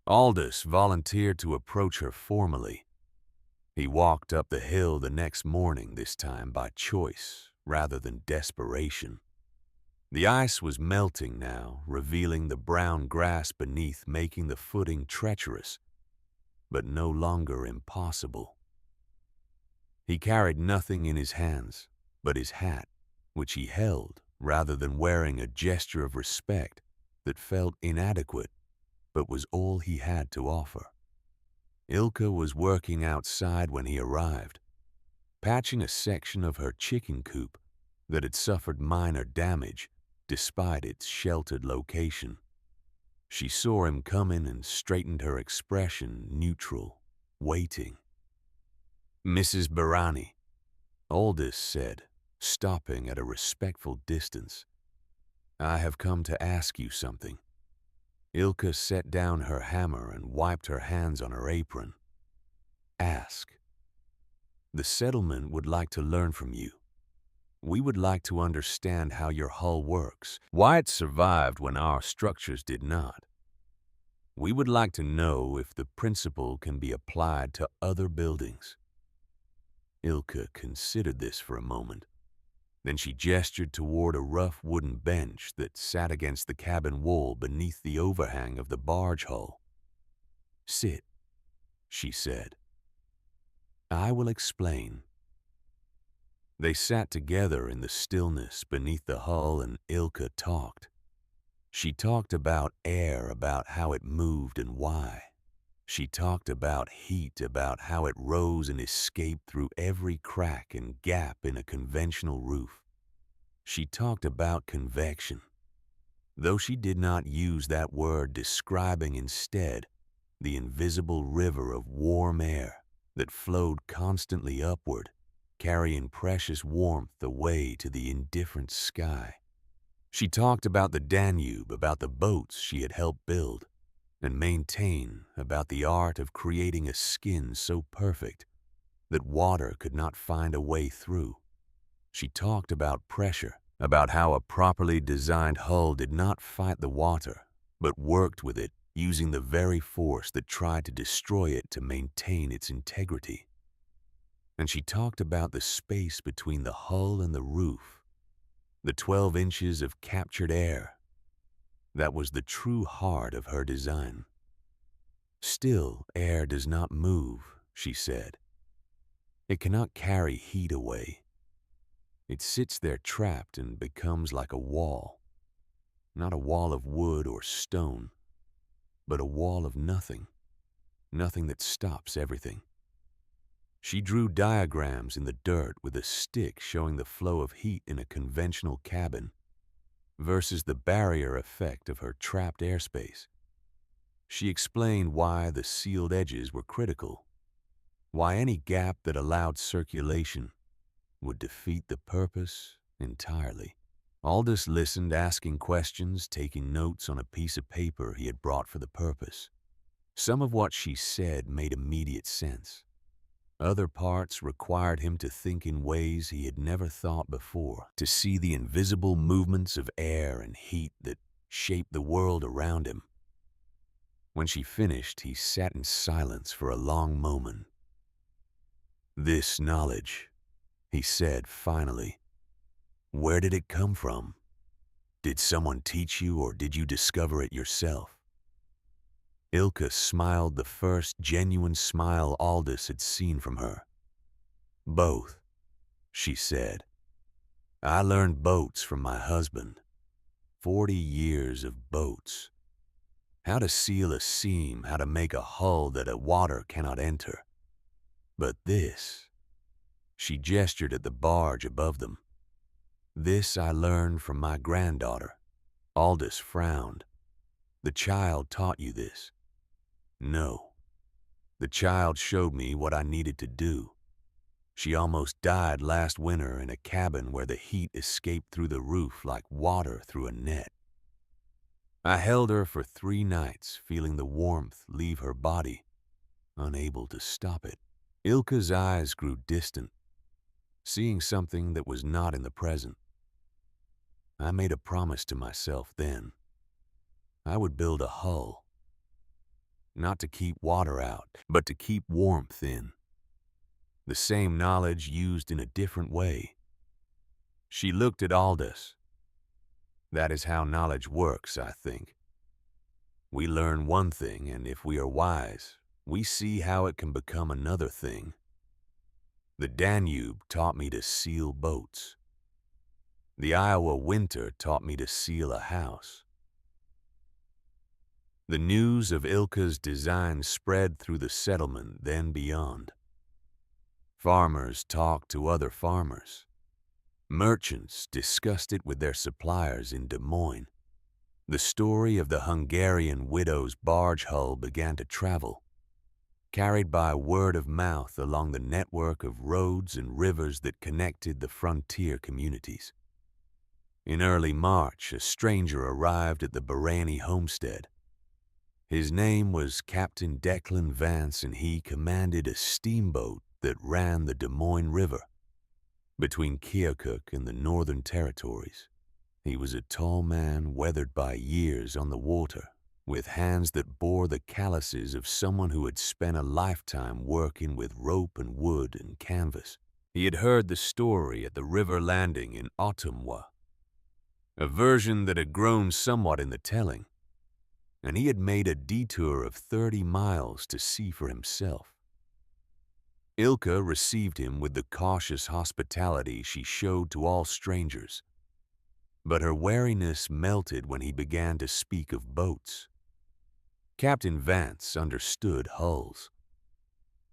Aldous volunteered to approach her formally. He walked up the hill the next morning, this time by choice rather than desperation. The ice was melting now, revealing the brown grass beneath, making the footing treacherous, but no longer impossible. He carried nothing in his hands but his hat, which he held rather than wearing a gesture of respect that felt inadequate but was all he had to offer. Ilka was working outside when he arrived, patching a section of her chicken coop that had suffered minor damage despite its sheltered location. She saw him coming and straightened her expression neutral, waiting. "Mrs. Barani," Aldous said, stopping at a respectful distance. "I have come to ask you something." Ilka set down her hammer and wiped her hands on her apron. "Ask." "The settlement would like to learn from you. We would like to understand how your hull works, why it survived when our structures did not. We would like to know if the principle can be applied to other buildings." Ilka considered this for a moment. Then she gestured toward a rough wooden bench that sat against the cabin wall beneath the overhang of the barge hull. "Sit," she said. "I will explain." They sat together in the stillness beneath the hull, and Ilka talked. She talked about air, about how it moved and why. She talked about heat, about how it rose and escaped through every crack and gap in a conventional roof. She talked about convection, though she did not use that word, describing instead the invisible river of warm air that flowed constantly upward, carrying precious warmth away to the indifferent sky. She talked about the Danube, about the boats she had helped build and maintain, about the art of creating a skin so perfect that water could not find a way through. She talked about pressure, about how a properly designed hull did not fight the water, but worked with it, using the very force that tried to destroy it to maintain its integrity. And she talked about the space between the hull and the roof, the 12 inches of captured air. That was the true heart of her design. "Still, air does not move," she said. "It cannot carry heat away. It sits there trapped and becomes like a wall. Not a wall of wood or stone, but a wall of nothing. Nothing that stops everything." She drew diagrams in the dirt with a stick showing the flow of heat in a conventional cabin versus the barrier effect of her trapped airspace. She explained why the sealed edges were critical, why any gap that allowed circulation would defeat the purpose entirely. Aldous listened, asking questions, taking notes on a piece of paper he had brought for the purpose. Some of what she said made immediate sense. Other parts required him to think in ways he had never thought before, to see the invisible movements of air and heat that shaped the world around him. When she finished, he sat in silence for a long moment. "This knowledge," he said finally, "where did it come from? Did someone teach you, or did you discover it yourself?" Ilka smiled, the first genuine smile Aldous had seen from her. "Both," she said. "I learned boats from my husband. 40 years of boats. How to seal a seam, how to make a hull that a water cannot enter. But this, she gestured at the barge above them. This I learned from my granddaughter. Aldous frowned. The child taught you this? No. The child showed me what I needed to do. She almost died last winter in a cabin where the heat escaped through the roof like water through a net. I held her for 3 nights, feeling the warmth leave her body, unable to stop it. Ilka's eyes grew distant, seeing something that was not in the present. I made a promise to myself then. I would build a hull, not to keep water out, but to keep warmth in. The same knowledge used in a different way. She looked at Aldous. That is how knowledge works, I think. We learn one thing, and if we are wise, we see how it can become another thing. The Danube taught me to seal boats. The Iowa winter taught me to seal a house. The news of Ilka's design spread through the settlement, then beyond. Farmers talked to other farmers. Merchants discussed it with their suppliers in Des Moines. The story of the Hungarian widow's barge hull began to travel, carried by word of mouth along the network of roads and rivers that connected the frontier communities. In early March, a stranger arrived at the Barani homestead. His name was Captain Declan Vance, and he commanded a steamboat that ran the Des Moines River between Keokuk and the Northern Territories. He was a tall man, weathered by years on the water, with hands that bore the calluses of someone who had spent a lifetime working with rope and wood and canvas. He had heard the story at the river landing in Ottumwa, a version that had grown somewhat in the telling, and he had made a detour of 30 miles to see for himself. Ilka received him with the cautious hospitality she showed to all strangers, but her wariness melted when he began to speak of boats. Captain Vance understood hulls.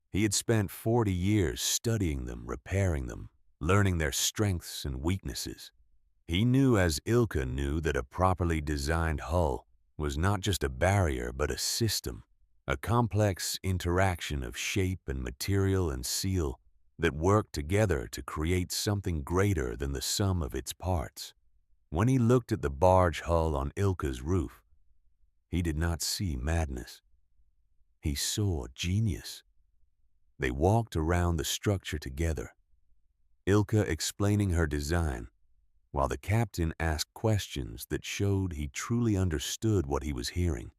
He had spent 40 years studying them, repairing them, learning their strengths and weaknesses. He knew, as Ilka knew, that a properly designed hull was not just a barrier but a system, a complex interaction of shape and material and seal that worked together to create something greater than the sum of its parts. When he looked at the barge hull on Ilka's roof, he did not see madness. He saw genius. They walked around the structure together, Ilka explaining her design, while the captain asked questions that showed he truly understood what he was hearing.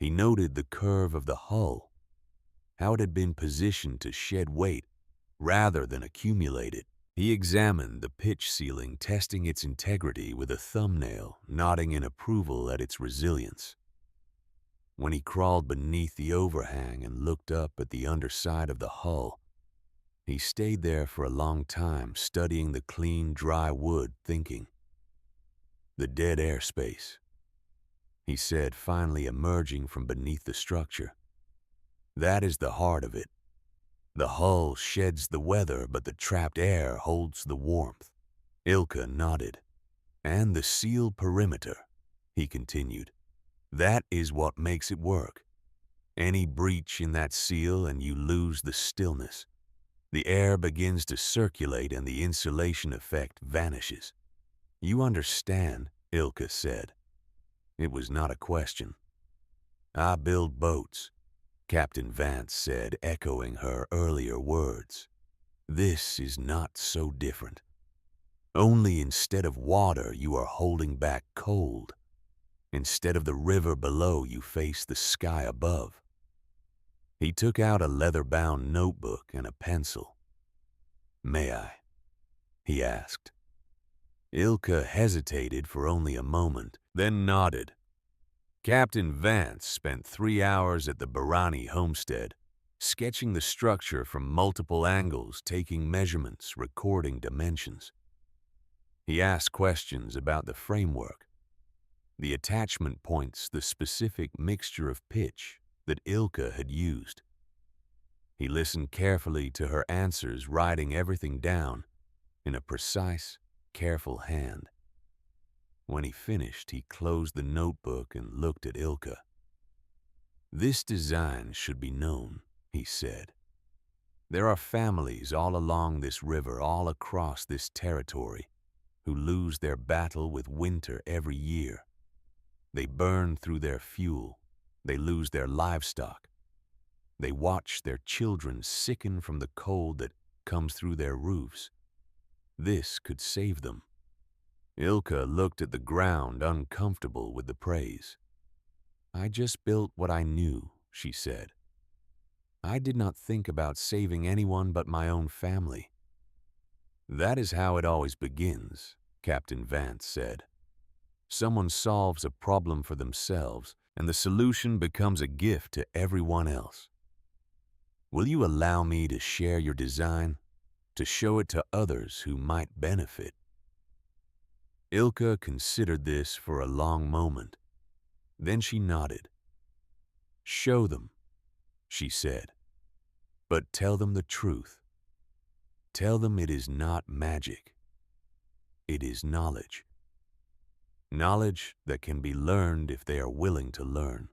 He noted the curve of the hull, how it had been positioned to shed weight rather than accumulate it. He examined the pitch ceiling, testing its integrity with a thumbnail, nodding in approval at its resilience. When he crawled beneath the overhang and looked up at the underside of the hull, he stayed there for a long time, studying the clean, dry wood, thinking. The dead airspace, he said, finally emerging from beneath the structure. That is the heart of it. The hull sheds the weather, but the trapped air holds the warmth. Ilka nodded. And the seal perimeter, he continued. That is what makes it work. Any breach in that seal and you lose the stillness. The air begins to circulate and the insulation effect vanishes. You understand, Ilka said. It was not a question. I build boats, Captain Vance said, echoing her earlier words. This is not so different. Only instead of water you are holding back cold. Instead of the river below you face the sky above. He took out a leather-bound notebook and a pencil. May I? He asked. Ilka hesitated for only a moment, then nodded. Captain Vance spent 3 hours at the Barani homestead, sketching the structure from multiple angles, taking measurements, recording dimensions. He asked questions about the framework, The attachment points the specific mixture of pitch that Ilka had used. He listened carefully to her answers, writing everything down in a precise, careful hand. When he finished, he closed the notebook and looked at Ilka. "This design should be known," he said. "There are families all along this river, all across this territory, who lose their battle with winter every year. They burn through their fuel. They lose their livestock. They watch their children sicken from the cold that comes through their roofs. This could save them." Ilka looked at the ground, uncomfortable with the praise. "I just built what I knew," she said. "I did not think about saving anyone but my own family." "That is how it always begins," Captain Vance said. "Someone solves a problem for themselves, and the solution becomes a gift to everyone else. Will you allow me to share your design, to show it to others who might benefit?" Ilka considered this for a long moment. Then she nodded. "Show them," she said. "But tell them the truth. Tell them it is not magic. It is knowledge. Knowledge that can be learned if they are willing to learn."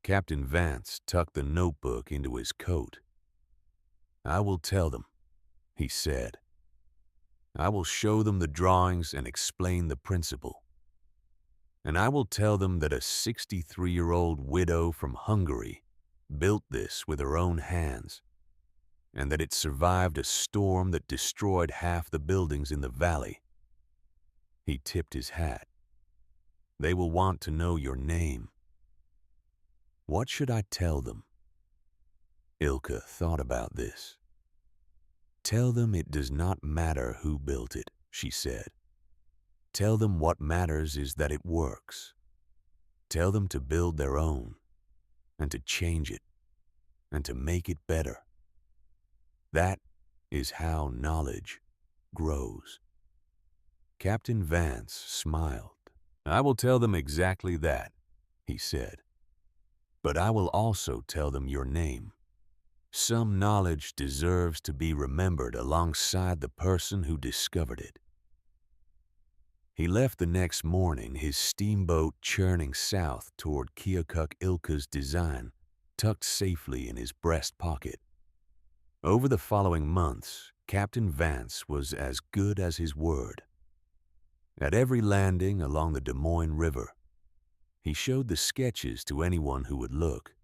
Captain Vance tucked the notebook into his coat. "I will tell them," he said. "I will show them the drawings and explain the principle. And I will tell them that a 63-year-old widow from Hungary built this with her own hands, and that it survived a storm that destroyed half the buildings in the valley." He tipped his hat. "They will want to know your name." "What should I tell them?" Ilka thought about this. "Tell them it does not matter who built it," she said. "Tell them what matters is that it works. Tell them to build their own, and to change it, and to make it better. That is how knowledge grows." Captain Vance smiled. "I will tell them exactly that," he said. "But I will also tell them your name. Some knowledge deserves to be remembered alongside the person who discovered it." He left the next morning, his steamboat churning south toward Keokuk Ilka's design, tucked safely in his breast pocket. Over the following months, Captain Vance was as good as his word. At every landing along the Des Moines River, he showed the sketches to anyone who would look.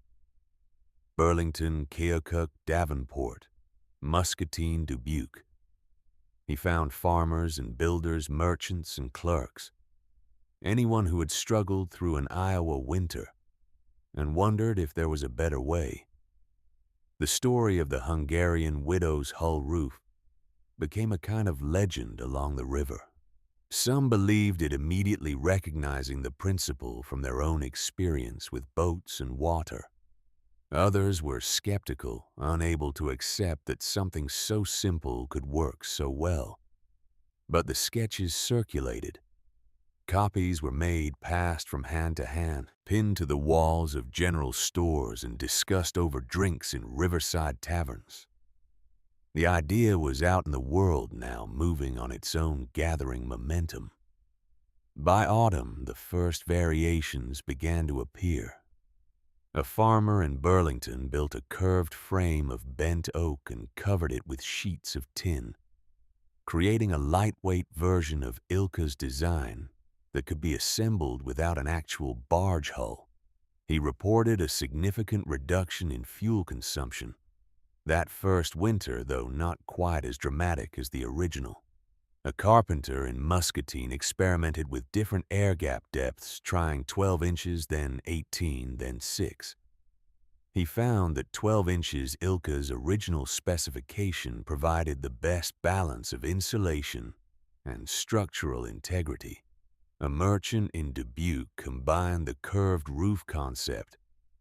Burlington, Keokuk, Davenport, Muscatine, Dubuque. He found farmers and builders, merchants and clerks, anyone who had struggled through an Iowa winter and wondered if there was a better way. The story of the Hungarian widow's hull roof became a kind of legend along the river. Some believed it immediately, recognizing the principle from their own experience with boats and water. Others were skeptical, unable to accept that something so simple could work so well. But the sketches circulated. Copies were made, passed from hand to hand, pinned to the walls of general stores and discussed over drinks in riverside taverns. The idea was out in the world now, moving on its own gathering momentum. By autumn, the first variations began to appear. A farmer in Burlington built a curved frame of bent oak and covered it with sheets of tin, creating a lightweight version of Ilka's design that could be assembled without an actual barge hull. He reported a significant reduction in fuel consumption. That first winter, though not quite as dramatic as the original. A carpenter in Muscatine experimented with different air gap depths, trying 12 inches, then 18, then 6. He found that 12 inches, Ilka's original specification, provided the best balance of insulation and structural integrity. A merchant in Dubuque combined the curved roof concept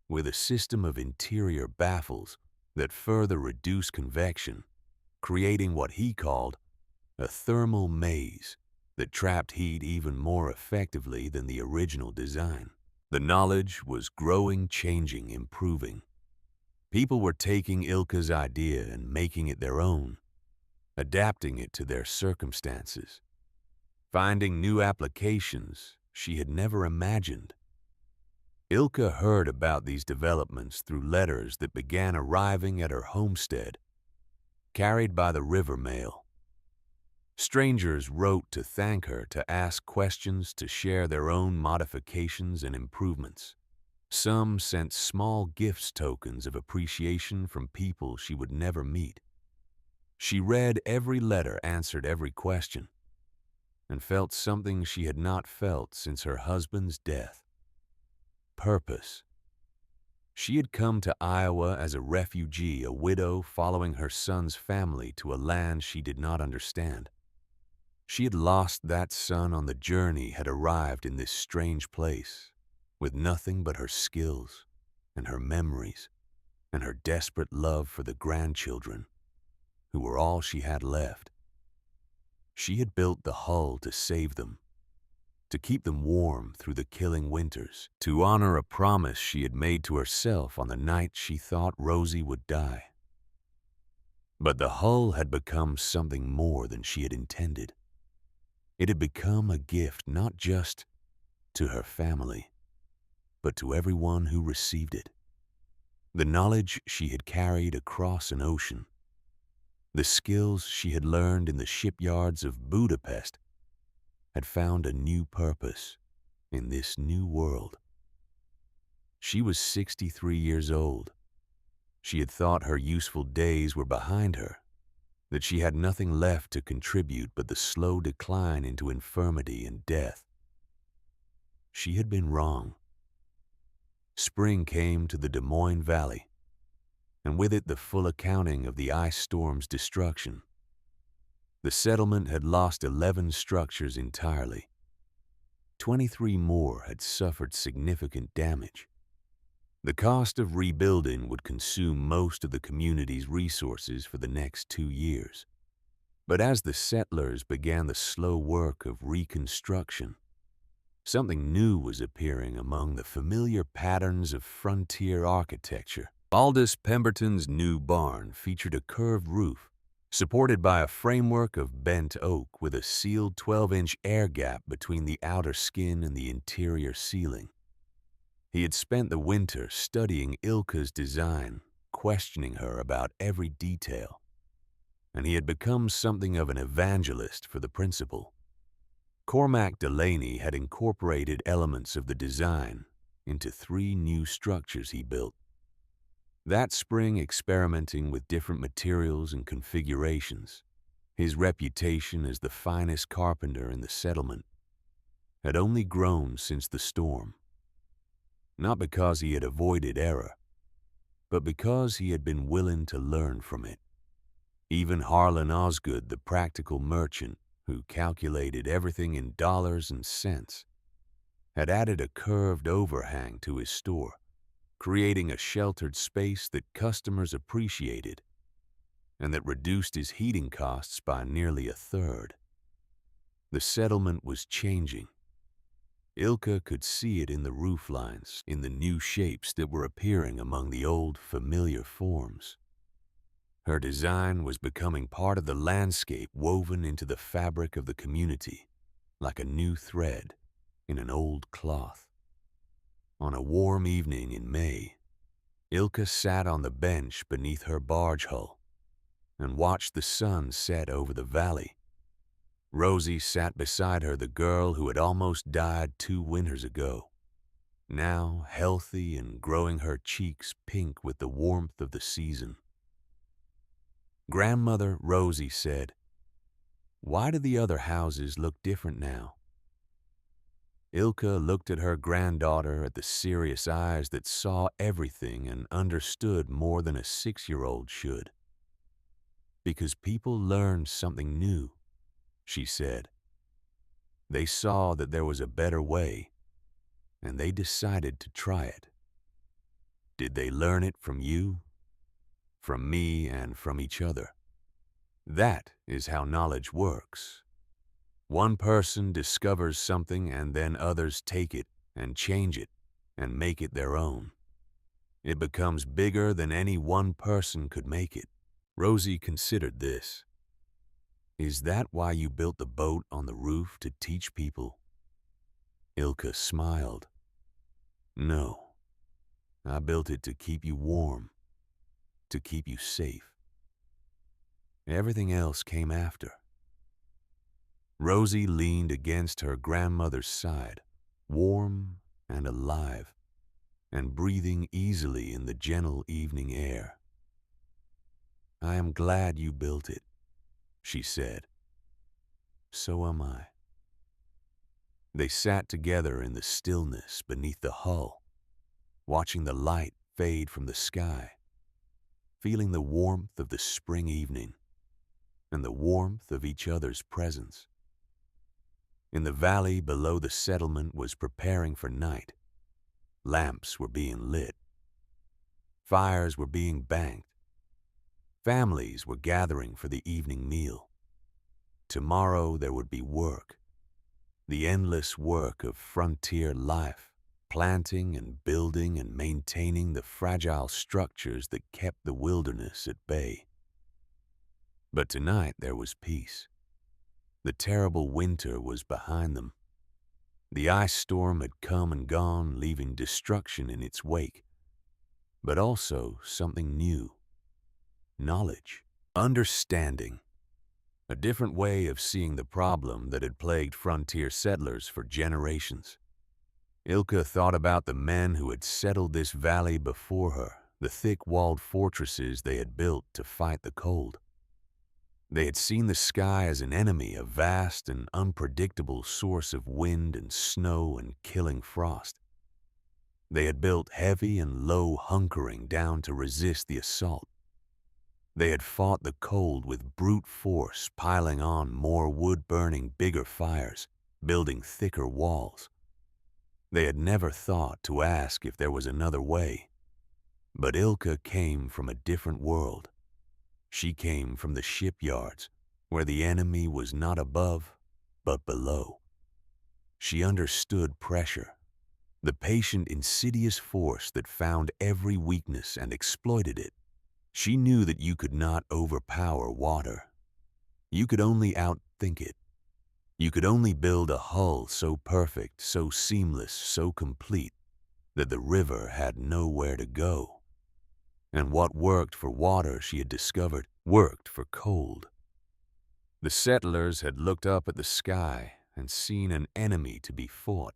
with a system of interior baffles that further reduced convection, creating what he called a thermal maze. that trapped heat even more effectively than the original design. The knowledge was growing, changing, improving. People were taking Ilka's idea and making it their own, adapting it to their circumstances, finding new applications she had never imagined. Ilka heard about these developments through letters that began arriving at her homestead, carried by the river mail. Strangers wrote to thank her, to ask questions, to share their own modifications and improvements. Some sent small gifts, tokens of appreciation from people she would never meet. She read every letter, answered every question, and felt something she had not felt since her husband's death. Purpose. She had come to Iowa as a refugee, a widow following her son's family to a land she did not understand. She had lost that son on the journey, had arrived in this strange place with nothing but her skills and her memories and her desperate love for the grandchildren, who were all she had left. She had built the hull to save them, to keep them warm through the killing winters, to honor a promise she had made to herself on the night she thought Rosie would die. But the hull had become something more than she had intended. It had become a gift not just to her family, but to everyone who received it. The knowledge she had carried across an ocean, the skills she had learned in the shipyards of Budapest, had found a new purpose in this new world. She was 63 years old. She had thought her useful days were behind her, that she had nothing left to contribute but the slow decline into infirmity and death. She had been wrong. Spring came to the Des Moines Valley, and with it the full accounting of the ice storm's destruction. The settlement had lost 11 structures entirely. 23 more had suffered significant damage. The cost of rebuilding would consume most of the community's resources for the next 2 years. But as the settlers began the slow work of reconstruction, something new was appearing among the familiar patterns of frontier architecture. Aldous Pemberton's new barn featured a curved roof, supported by a framework of bent oak with a sealed 12-inch air gap between the outer skin and the interior ceiling. He had spent the winter studying Ilka's design, questioning her about every detail, and he had become something of an evangelist for the principle. Cormac Delaney had incorporated elements of the design into 3 new structures he built. That spring, experimenting with different materials and configurations, his reputation as the finest carpenter in the settlement had only grown since the storm. Not because he had avoided error, but because he had been willing to learn from it. Even Harlan Osgood, the practical merchant who calculated everything in dollars and cents, had added a curved overhang to his store, creating a sheltered space that customers appreciated and that reduced his heating costs by nearly a third. The settlement was changing. Ilka could see it in the roof lines, in the new shapes that were appearing among the old familiar forms. Her design was becoming part of the landscape, woven into the fabric of the community, like a new thread in an old cloth. On a warm evening in May, Ilka sat on the bench beneath her barge hull and watched the sun set over the valley. Rosie sat beside her, the girl who had almost died 2 winters ago, now healthy and growing her cheeks pink with the warmth of the season. Grandmother, Rosie said, "Why do the other houses look different now?" Ilka looked at her granddaughter, at the serious eyes that saw everything and understood more than a 6-year-old should. "Because people learned something new," she said. "They saw that there was a better way, and they decided to try it." Did they learn it from you, from me, and from each other? That is how knowledge works. One person discovers something and then others take it and change it and make it their own. It becomes bigger than any one person could make it. Rosie considered this. Is that why you built the boat on the roof, to teach people? Ilka smiled. No, I built it to keep you warm, to keep you safe. Everything else came after. Rosie leaned against her grandmother's side, warm and alive, and breathing easily in the gentle evening air. I am glad you built it, she said. So am I. They sat together in the stillness beneath the hull, watching the light fade from the sky, feeling the warmth of the spring evening and the warmth of each other's presence. In the valley below the settlement was preparing for night. Lamps were being lit. Fires were being banked. Families were gathering for the evening meal. Tomorrow there would be work, the endless work of frontier life, planting and building and maintaining the fragile structures that kept the wilderness at bay. But tonight there was peace. The terrible winter was behind them. The ice storm had come and gone, leaving destruction in its wake, but also something new. Knowledge, understanding, a different way of seeing the problem that had plagued frontier settlers for generations. Ilka thought about the men who had settled this valley before her, the thick-walled fortresses they had built to fight the cold. They had seen the sky as an enemy, a vast and unpredictable source of wind and snow and killing frost. They had built heavy and low, hunkering down to resist the assault. They had fought the cold with brute force, piling on more wood, burning bigger fires, building thicker walls. They had never thought to ask if there was another way. But Ilka came from a different world. She came from the shipyards, where the enemy was not above, but below. She understood pressure, the patient, insidious force that found every weakness and exploited it. She knew that you could not overpower water. You could only outthink it. You could only build a hull so perfect, so seamless, so complete, that the river had nowhere to go. And what worked for water, she had discovered, worked for cold. The settlers had looked up at the sky and seen an enemy to be fought.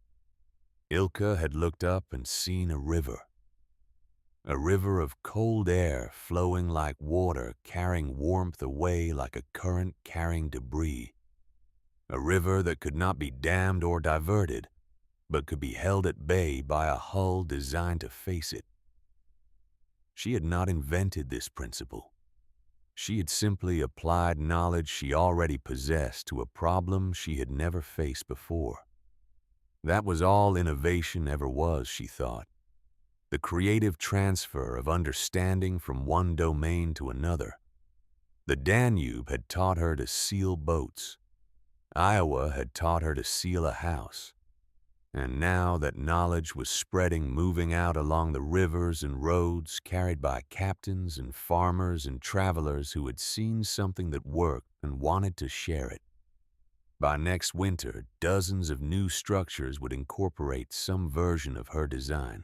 Ilka had looked up and seen a river of cold air flowing like water, carrying warmth away like a current carrying debris. A river that could not be dammed or diverted, but could be held at bay by a hull designed to face it. She had not invented this principle. She had simply applied knowledge she already possessed to a problem she had never faced before. That was all innovation ever was, she thought. The creative transfer of understanding from one domain to another. The Danube had taught her to seal boats. Iowa had taught her to seal a house. And now that knowledge was spreading, moving out along the rivers and roads, carried by captains and farmers and travelers who had seen something that worked and wanted to share it. By next winter, dozens of new structures would incorporate some version of her design.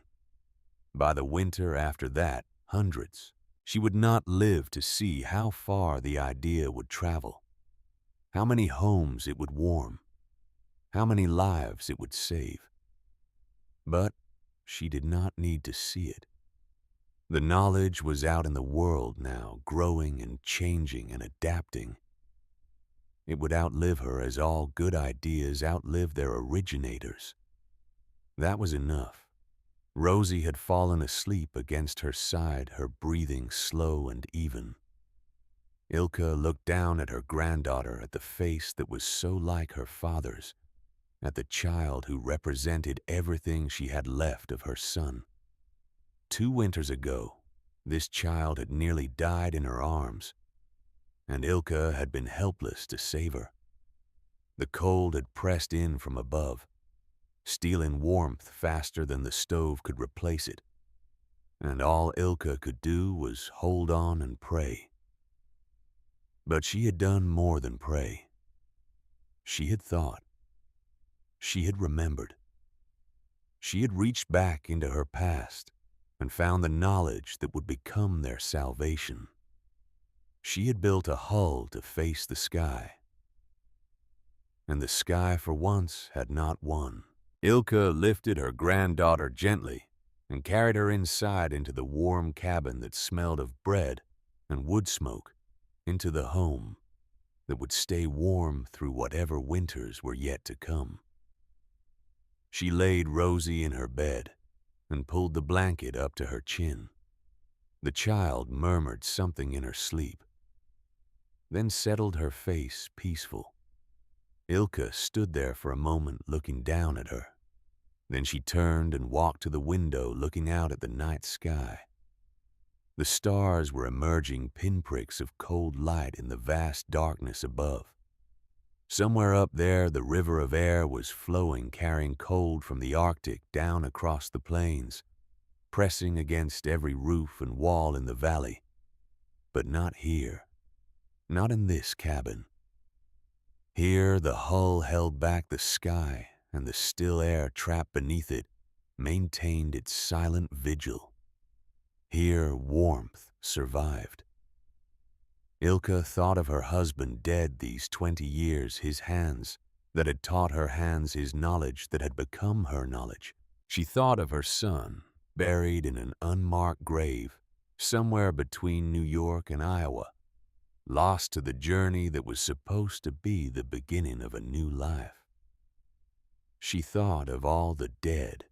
By the winter after that, hundreds. She would not live to see how far the idea would travel, how many homes it would warm, how many lives it would save. But she did not need to see it. The knowledge was out in the world now, growing and changing and adapting. It would outlive her as all good ideas outlive their originators. That was enough. Rosie had fallen asleep against her side, her breathing slow and even. Ilka looked down at her granddaughter, at the face that was so like her father's, at the child who represented everything she had left of her son. 2 winters ago, this child had nearly died in her arms, and Ilka had been helpless to save her. The cold had pressed in from above, stealing warmth faster than the stove could replace it, and all Ilka could do was hold on and pray. But she had done more than pray. She had thought. She had remembered. She had reached back into her past and found the knowledge that would become their salvation. She had built a hull to face the sky, and the sky for once had not won. Ilka lifted her granddaughter gently and carried her inside into the warm cabin that smelled of bread and wood smoke, into the home that would stay warm through whatever winters were yet to come. She laid Rosie in her bed and pulled the blanket up to her chin. The child murmured something in her sleep, then settled her face peaceful. Ilka stood there for a moment looking down at her. Then she turned and walked to the window looking out at the night sky. The stars were emerging pinpricks of cold light in the vast darkness above. Somewhere up there, the river of air was flowing, carrying cold from the Arctic down across the plains, pressing against every roof and wall in the valley. But not here. Not in this cabin. Here, the hull held back the sky, and the still air trapped beneath it maintained its silent vigil. Here, warmth survived. Ilka thought of her husband dead these 20 years, his hands that had taught her hands his knowledge that had become her knowledge. She thought of her son, buried in an unmarked grave, somewhere between New York and Iowa, lost to the journey that was supposed to be the beginning of a new life. She thought of all the dead,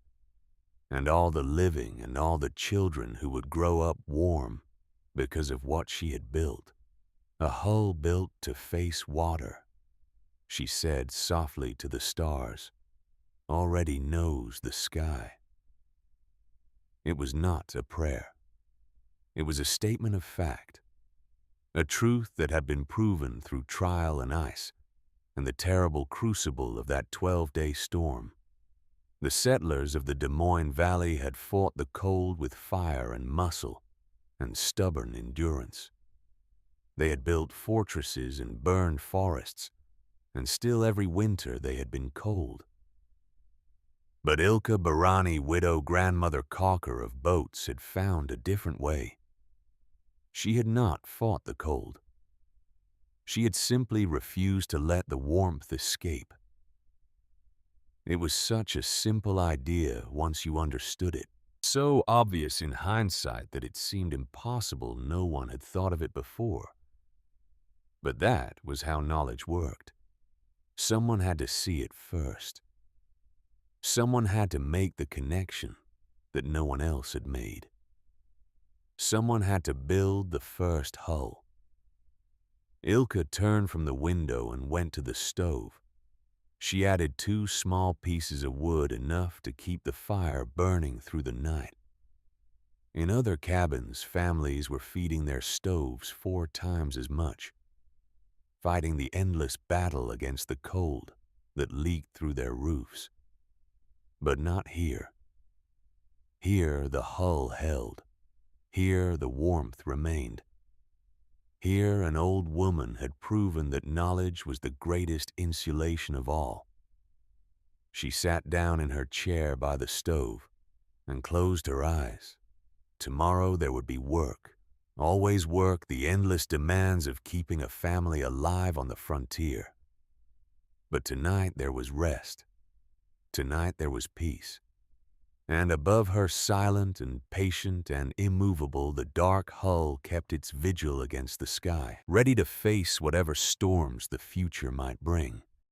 and all the living and all the children who would grow up warm because of what she had built. A hull built to face water, she said softly to the stars, already knows the sky. It was not a prayer. It was a statement of fact, a truth that had been proven through trial and ice and the terrible crucible of that 12-day storm. The settlers of the Des Moines Valley had fought the cold with fire and muscle and stubborn endurance. They had built fortresses and burned forests, and still every winter they had been cold. But Ilka Barani, widow grandmother caulker of boats, had found a different way. She had not fought the cold. She had simply refused to let the warmth escape. It was such a simple idea once you understood it, so obvious in hindsight that it seemed impossible no one had thought of it before. But that was how knowledge worked. Someone had to see it first. Someone had to make the connection that no one else had made. Someone had to build the first hull. Ilka turned from the window and went to the stove. She added 2 small pieces of wood, enough to keep the fire burning through the night. In other cabins, families were feeding their stoves 4 times as much, fighting the endless battle against the cold that leaked through their roofs. But not here. Here the hull held. Here the warmth remained. Here an old woman had proven that knowledge was the greatest insulation of all. She sat down in her chair by the stove and closed her eyes. Tomorrow there would be work. Always work, the endless demands of keeping a family alive on the frontier. But tonight there was rest. Tonight there was peace. And above her, silent and patient and immovable, the dark hull kept its vigil against the sky, ready to face whatever storms the future might bring.